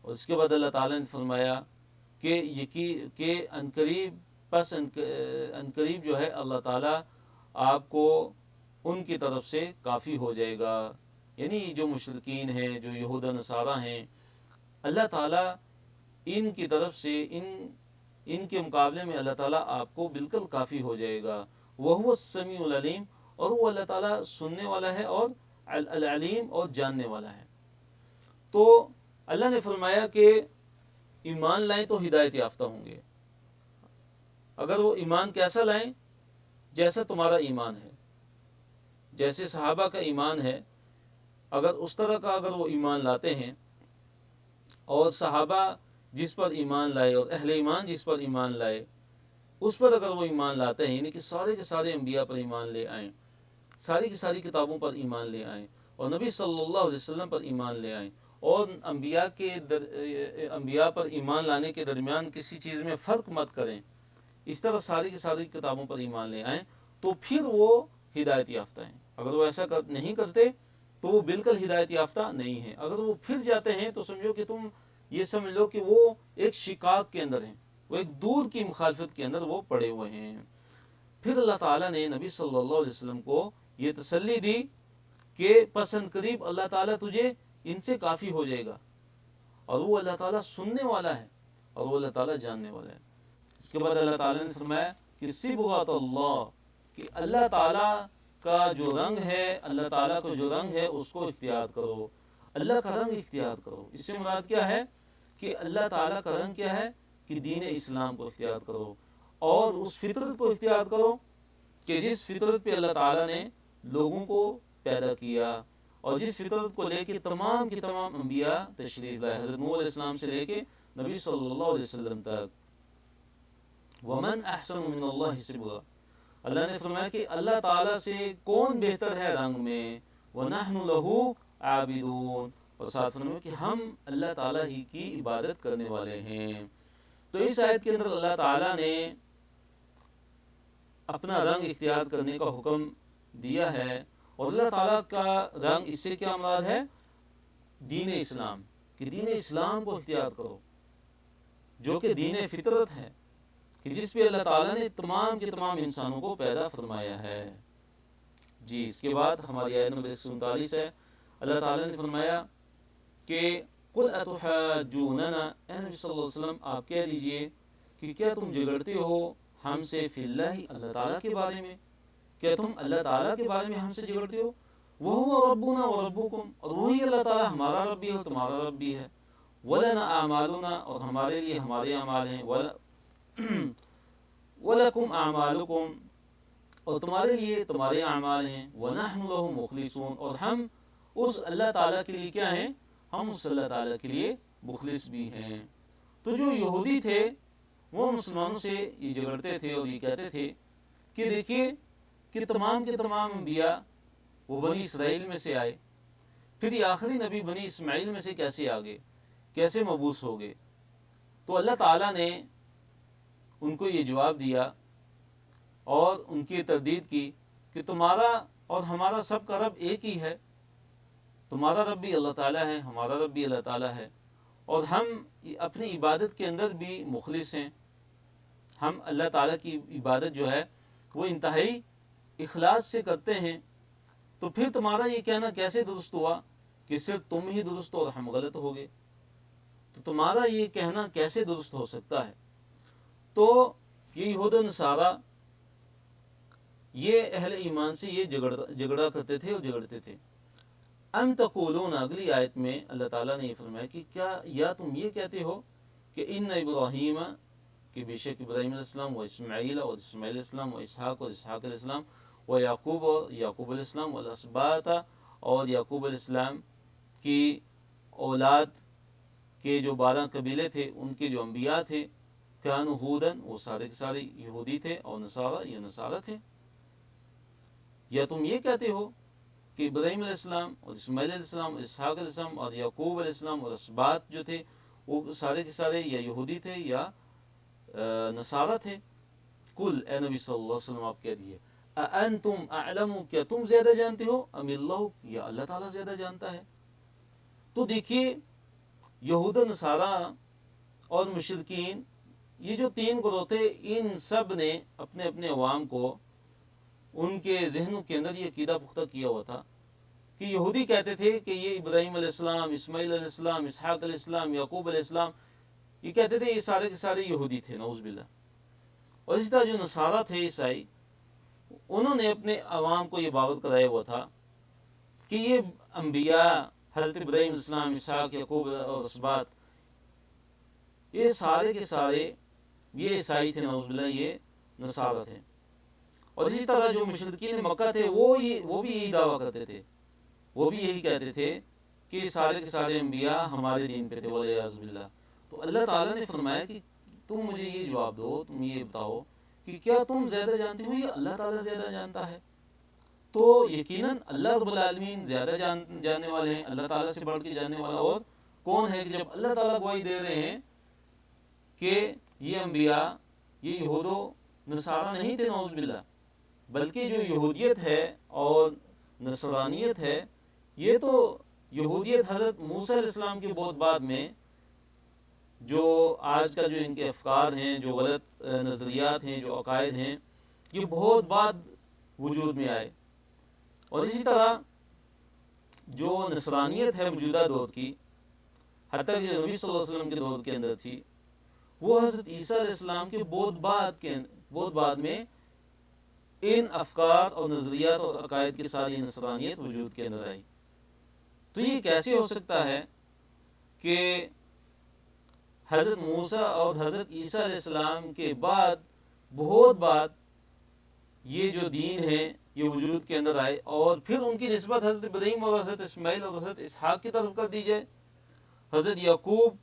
اور اس کے بعد اللہ تعالیٰ نے فرمایا کہ عنقریب جو ہے اللہ تعالیٰ آپ کو ان کی طرف سے کافی ہو جائے گا، یعنی جو مشرکین ہیں، جو یہود و نصارہ ہیں، اللہ تعالیٰ ان کی طرف سے ان کے مقابلے میں اللہ تعالیٰ آپ کو بالکل کافی ہو جائے گا۔ وَهُوَ السَّمِيعُ الْعَلِيمُ، اور وہ اللہ تعالیٰ سننے والا ہے اور العلیم اور جاننے والا ہے۔ تو اللہ نے فرمایا کہ ایمان لائیں تو ہدایت یافتہ ہوں گے۔ اگر وہ ایمان کیسا لائیں، جیسا تمہارا ایمان ہے، جیسے صحابہ کا ایمان ہے، اگر اس طرح کا اگر وہ ایمان لاتے ہیں، اور صحابہ جس پر ایمان لائے اور اہل ایمان جس پر ایمان لائے اس پر اگر وہ ایمان لاتے ہیں، یعنی کہ سارے کے سارے انبیاء پر ایمان لے آئیں، ساری کی ساری کتابوں پر ایمان لے آئیں، اور نبی صلی اللہ علیہ وسلم پر ایمان لے آئیں، اور انبیاء پر ایمان لانے کے درمیان کسی چیز میں فرق مت کریں، اس طرح ساری کی ساری کتابوں پر ایمان لے آئیں، تو پھر وہ ہدایت یافتہ ہیں۔ اگر وہ ایسا نہیں کرتے تو وہ بالکل ہدایت یافتہ نہیں ہیں۔ اگر وہ پھر جاتے ہیں تو سمجھو کہ تم یہ سمجھ لو کہ وہ ایک شقاق کے اندر ہیں، وہ ایک دور کی مخالفت کے اندر وہ پڑے ہوئے ہیں۔ پھر اللہ تعالیٰ نے نبی صلی اللہ علیہ وسلم کو یہ تسلی دی کہ پسند قریب اللہ تعالیٰ تجھے ان سے کافی ہو جائے گا، اور وہ اللہ تعالیٰ سننے والا ہے اور وہ اللہ تعالیٰ جاننے والا ہے۔ اس کے بعد اللہ تعالیٰ نے فرمایا کہ صبغۃ اللہ، کہ اللہ تعالیٰ کا جو رنگ ہے، اللہ تعالیٰ کا جو رنگ ہے اس کو اختیار کرو، اللہ کا رنگ اختیار کرو۔ اس سے مراد کیا ہے کہ اللہ تعالیٰ کا رنگ کیا ہے کہ دین اسلام کو اختیار کرو، اور اس فطرت کو اختیار کرو کہ جس فطرت پہ اللہ تعالیٰ نے لوگوں کو پیدا کیا، اور جس فطرت کو لے کے تمام کے تمام انبیاء تشریف لائے، حضرت نوح علیہ السلام سے لے کے نبی صلی اللہ علیہ وسلم تک۔ وَمَنْ أَحْسَنُ مِنَ اللَّهِ صِبْغًا، اللہ نے فرمایا کہ اللہ تعالیٰ سے کون بہتر ہے رنگ میں، وَنَحْنُ لَهُ عَابِدُونَ، اور ساتھ فرمایا کہ ہم اللہ تعالیٰ ہی کی عبادت کرنے والے ہیں۔ تو اس آیت کے اندر اللہ تعالیٰ نے اپنا رنگ اختیار کرنے کا حکم دیا ہے، اور اللہ تعالیٰ کا رنگ اس سے کیا مراد ہے؟ دین اسلام، کہ دین اسلام کو اختیار کرو، جو کہ دین فطرت ہے، کہ جس پہ اللہ تعالیٰ نے تمام کے تمام انسانوں کو پیدا فرمایا ہے۔ جی اس کے بعد ہماری آیت نمبر 139 ہے، اللہ تعالیٰ نے فرمایا کہ قُلْ أَتُحَاجُّونَنَا، اے نبی صلی اللہ علیہ وسلم آپ کہہ دیجئے کہ کیا تم جھگڑتے ہو ہم سے فی اللہ، اللہ تعالیٰ کے بارے میں، کیا تم اللہ تعالیٰ کے بارے میں ہم سے جھگڑتے ہو؟ وَهُوَ رَبُّنَا وَرَبُّكُمْ، اور وہی اللہ تعالیٰ ہمارا رب بھی ہے اور تمہارا رب بھی ہے۔ وَلَنَا أَعْمَالُنَا، اور ہمارے لیے ہمارے اعمال ہیں، وَلَكُمْ أَعْمَالُكُمْ، اور تمہارے لیے تمہارے اعمال ہیں، وَنَحْنُ لَهُ مُخْلِصُونَ، اور ہم اس اللہ تعالیٰ کے لیے کیا ہیں؟ ہم اس اللہ تعالیٰ کے لیے مخلص بھی ہیں۔ تو جو یہودی تھے وہ مسلمانوں سے یہ جھگڑتے تھے اور یہ کہتے تھے کہ دیکھیے کہ تمام کے تمام انبیاء وہ بنی اسرائیل میں سے آئے، پھر یہ آخری نبی بنی اسماعیل میں سے کیسے آگے، کیسے مبعوث ہو گئے؟ تو اللہ تعالیٰ نے ان کو یہ جواب دیا اور ان کی تردید کی کہ تمہارا اور ہمارا سب کا رب ایک ہی ہے، تمہارا رب بھی اللہ تعالیٰ ہے، ہمارا رب بھی اللہ تعالیٰ ہے، اور ہم اپنی عبادت کے اندر بھی مخلص ہیں، ہم اللہ تعالیٰ کی عبادت جو ہے وہ انتہائی اخلاص سے کرتے ہیں۔ تو پھر تمہارا یہ کہنا کیسے درست ہوا کہ صرف تم ہی درست اور ہم غلط ہو گئے؟ تو تمہارا یہ کہنا کیسے درست ہو سکتا ہے؟ تو یہ یہود و نصارہ یہ اہل ایمان سے یہ جھگڑا کرتے تھے اور جھگڑتے تھے۔ ام تقولون، اگلی آیت میں اللہ تعالیٰ نے یہ فرمایا کہ کیا یا تم یہ کہتے ہو کہ ان ابراہیم، کہ بے شک ابراہیم علیہ السلام و اسماعیل اور اسماعیل علیہ السلام و اسحاق اور اسحاق علیہ السلام و یعقوب اور یعقوب علیہ السلام والاسباط، اور یعقوب علیہ السلام کی اولاد کے جو 12 قبیلے تھے ان کے جو انبیاء تھے، کانوا ہودن، وہ سارے کے سارے یہودی تھے، اور نصارہ، یہ نصارہ تھے۔ یا تم یہ کہتے ہو کہ ابراہیم علیہ السلام اور اسماعیل علیہ السلام اور اسحاق علیہ السلام اور یعقوب علیہ السلام اور اسباط جو تھے وہ سارے کے سارے یا یہودی تھے یا نصارہ تھے؟ کل، اے نبی صلی اللہ علیہ وسلم آپ کہہ دیجئے، اَأَنْتُمْ أَعْلَمُ، کیا تم زیادہ جانتے ہو، ام اللہ، یا اللہ تعالیٰ زیادہ جانتا ہے؟ تو دیکھیے یہود و نصارہ اور مشرکین، یہ جو 3 گروہ تھے، ان سب نے اپنے اپنے عوام کو ان کے ذہنوں کے اندر یہ عقیدہ پختہ کیا ہوا تھا کہ یہودی کہتے تھے کہ یہ ابراہیم علیہ السلام، اسماعیل علیہ السلام، اسحاق علیہ السلام، یعقوب علیہ السلام، یہ کہتے تھے یہ سارے کے سارے یہودی تھے، نعوذ باللہ۔ اور اسی طرح جو نصارہ تھے، عیسائی، انہوں نے اپنے عوام کو یہ باور کرایا ہوا تھا کہ یہ انبیاء حضرت ابراہیم علیہ السلام، اسحاق، یعقوب اور اسباط، یہ سارے کے سارے یہ عیسائی تھے، نعوذ باللہ، یہ نصارہ تھے۔ اور اسی طرح جو مشرکین مکہ تھے وہ بھی یہی دعویٰ کرتے تھے، وہ بھی یہی کہتے تھے کہ سارے کے سارے انبیاء ہمارے دین پہ تھے، والعیاذ باللہ۔ تو اللہ تعالیٰ نے فرمایا کہ تم مجھے یہ جواب دو، تم یہ بتاؤ کہ کیا تم زیادہ جانتے ہو یا اللہ تعالیٰ زیادہ جانتا ہے؟ تو یقیناً اللہ رب العالمین زیادہ جاننے والے ہیں، اللہ تعالیٰ سے بڑھ کے جاننے والا اور کون ہے؟ کہ جب اللہ تعالیٰ گواہی دے رہے ہیں کہ یہ انبیاء یہ یہود و نصارہ نہیں تھے، نعوذ باللہ، بلکہ جو یہودیت ہے اور نصرانیت ہے، یہ تو یہودیت حضرت موسیٰ علیہ السلام کے بہت بعد میں، جو آج کا جو ان کے افکار ہیں، جو غلط نظریات ہیں، جو عقائد ہیں، یہ بہت بعد وجود میں آئے۔ اور اسی طرح جو نصرانیت ہے موجودہ دور کی، حتیٰ کہ نبی صلی اللہ علیہ وسلم کے دور کے اندر تھی، وہ حضرت عیسیٰ علیہ السلام کے بہت بعد میں ان افکار اور نظریات اور عقائد کی ساری نصرانیت وجود کے اندر آئی۔ تو یہ کیسے ہو سکتا ہے کہ حضرت موسیٰ اور حضرت عیسیٰ علیہ السلام کے بعد بہت بعد یہ جو دین ہے یہ وجود کے اندر آئے اور پھر ان کی نسبت حضرت ابراہیم اور حضرت اسماعیل اور حضرت اسحاق کی طرف کر دی جائے، حضرت یعقوب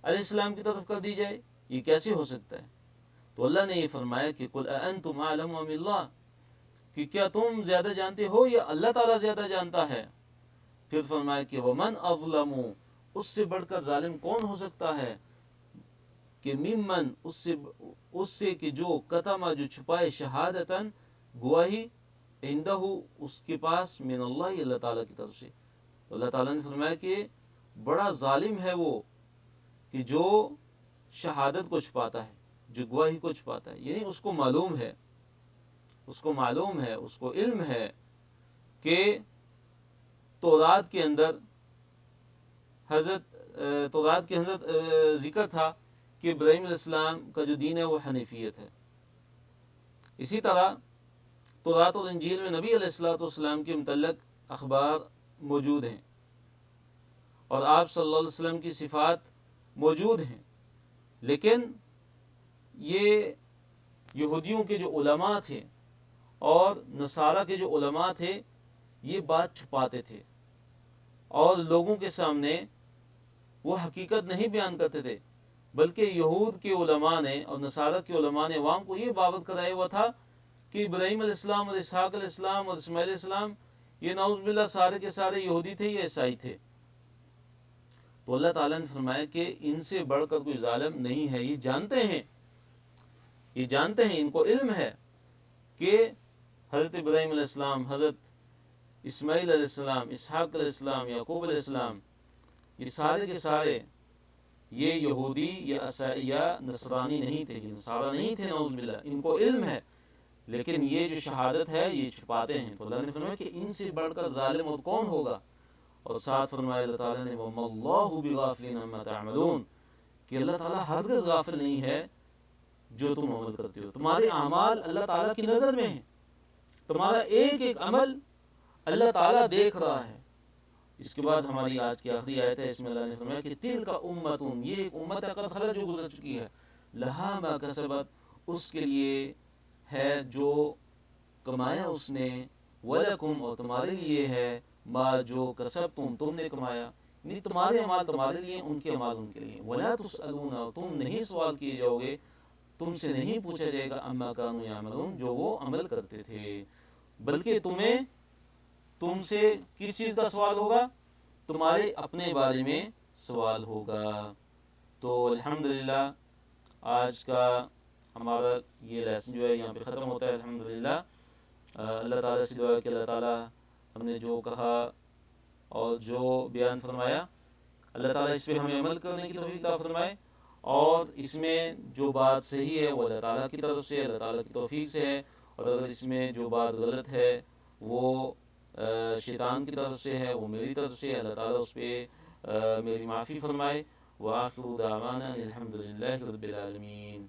علیہ السلام کی طرف کر دی جائے، یہ کیسے ہو سکتا ہے؟ تو اللہ نے یہ فرمایا کہ قل اانتم اعلم ام اللہ، کہ کیا تم زیادہ جانتے ہو یا اللہ تعالیٰ زیادہ جانتا ہے؟ پھر فرمایا کہ ومن اظلم، اس سے بڑھ کر ظالم کون ہو سکتا ہے، کہ ممن، اس سے کہ جو کتما، جو چھپائے، شہادتاً، گواہی، عندہ، اس کے پاس، من اللہ، اللہ تعالیٰ کی طرف سے۔ تو اللہ تعالیٰ نے فرمایا کہ بڑا ظالم ہے وہ کہ جو شہادت کو چھپاتا ہے، جو گواہی کو چھپاتا ہے، یعنی اس کو معلوم ہے، اس کو علم ہے کہ تورات کے اندر ذکر تھا کہ ابراہیم علیہ السلام کا جو دین ہے وہ حنیفیت ہے۔ اسی طرح تورات اور انجیل میں نبی علیہ السلام کے متعلق اخبار موجود ہیں اور آپ صلی اللہ علیہ وسلم کی صفات موجود ہیں، لیکن یہ یہودیوں کے جو علماء تھے اور نصارہ کے جو علماء تھے یہ بات چھپاتے تھے اور لوگوں کے سامنے وہ حقیقت نہیں بیان کرتے تھے، بلکہ یہود کے علماء نے اور نصارہ کے علماء نے عوام کو یہ باور کرایا ہوا تھا کہ ابراہیم علیہ السلام اور اسحاق علیہ السلام اور اسماعیل علیہ السلام یہ نعوذ باللہ سارے کے سارے یہودی تھے یا عیسائی تھے۔ تو اللہ تعالیٰ نے فرمایا کہ ان سے بڑھ کر کوئی ظالم نہیں ہے، یہ جانتے ہیں، ان کو علم ہے کہ حضرت ابراہیم علیہ السلام، حضرت اسماعیل علیہ السلام، اسحاق علیہ السلام، یعقوب علیہ السلام، یہ سارے کے سارے یہ یہودی یا نصرانی نہیں تھے، یہ نصارہ نہیں تھے، نعوذ باللہ، ان کو علم ہے، لیکن یہ جو شہادت ہے یہ چھپاتے ہیں۔ تو اللہ نے فرمایا کہ ان سے بڑھ کر ظالم اور کون ہوگا، اور ساتھ فرمایا اللہ تعالیٰ نے وَمَا اللَّهُ بِغَافِلٍ عَمَّا تَعْمَلُونَ، کہ اللہ تعالیٰ ہرگز غافل نہیں ہے جو تم عمل کرتے ہو، تمہارے اعمال اللہ تعالیٰ کی نظر میں ہیں، تمہارا ایک ایک عمل اللہ تعالیٰ دیکھ رہا ہے۔ اس کے بعد ہماری آج کی آخری آیت ہے، اس میں اللہ نے فرمایا کہ تِلْكَ أُمَّةٌ، یہ ایک امت قد خلت جو گزر چکی ہے، لَهَا مَا كَسَبَتْ، اس کے لیے ہے جو کمایا اس نے، وَلَكُمْ، اور تمہارے لیے ہے، ما جو کسبتم، تم نے کمایا، یعنی تمہارے اعمال تمہارے لیے، ان کے اعمال ان کے لیے، وَلَا تُسْأَلُونَ، تم نہیں سوال کیے جاؤ گے، تم سے نہیں پوچھا جائے گا، عَمَّا كَانُوا يَعْمَلُونَ، جو وہ عمل کرتے تھے، بلکہ تم سے کس چیز کا سوال ہوگا؟ تمہارے اپنے بارے میں سوال ہوگا۔ تو الحمدللہ آج کا ہمارا یہ لیسن جو ہے یہاں پہ ختم ہوتا ہے۔ الحمدللہ اللہ تعالیٰ سے دعا ہے کہ اللہ تعالیٰ ہم نے جو کہا اور جو بیان فرمایا، اللہ تعالیٰ اس پہ ہمیں عمل کرنے کی توفیق عطا فرمائے، اور اس میں جو بات صحیح ہے وہ اللہ تعالیٰ کی طرف سے، اللہ تعالیٰ کی توفیق سے ہے، اور اگر اس میں جو بات غلط ہے وہ شیطان کی طرف سے ہے، وہ میری طرف سے ہے، اللہ تعالیٰ اس پہ میری معافی فرمائے۔ وآخر دعوانا الحمدللہ رب العالمین۔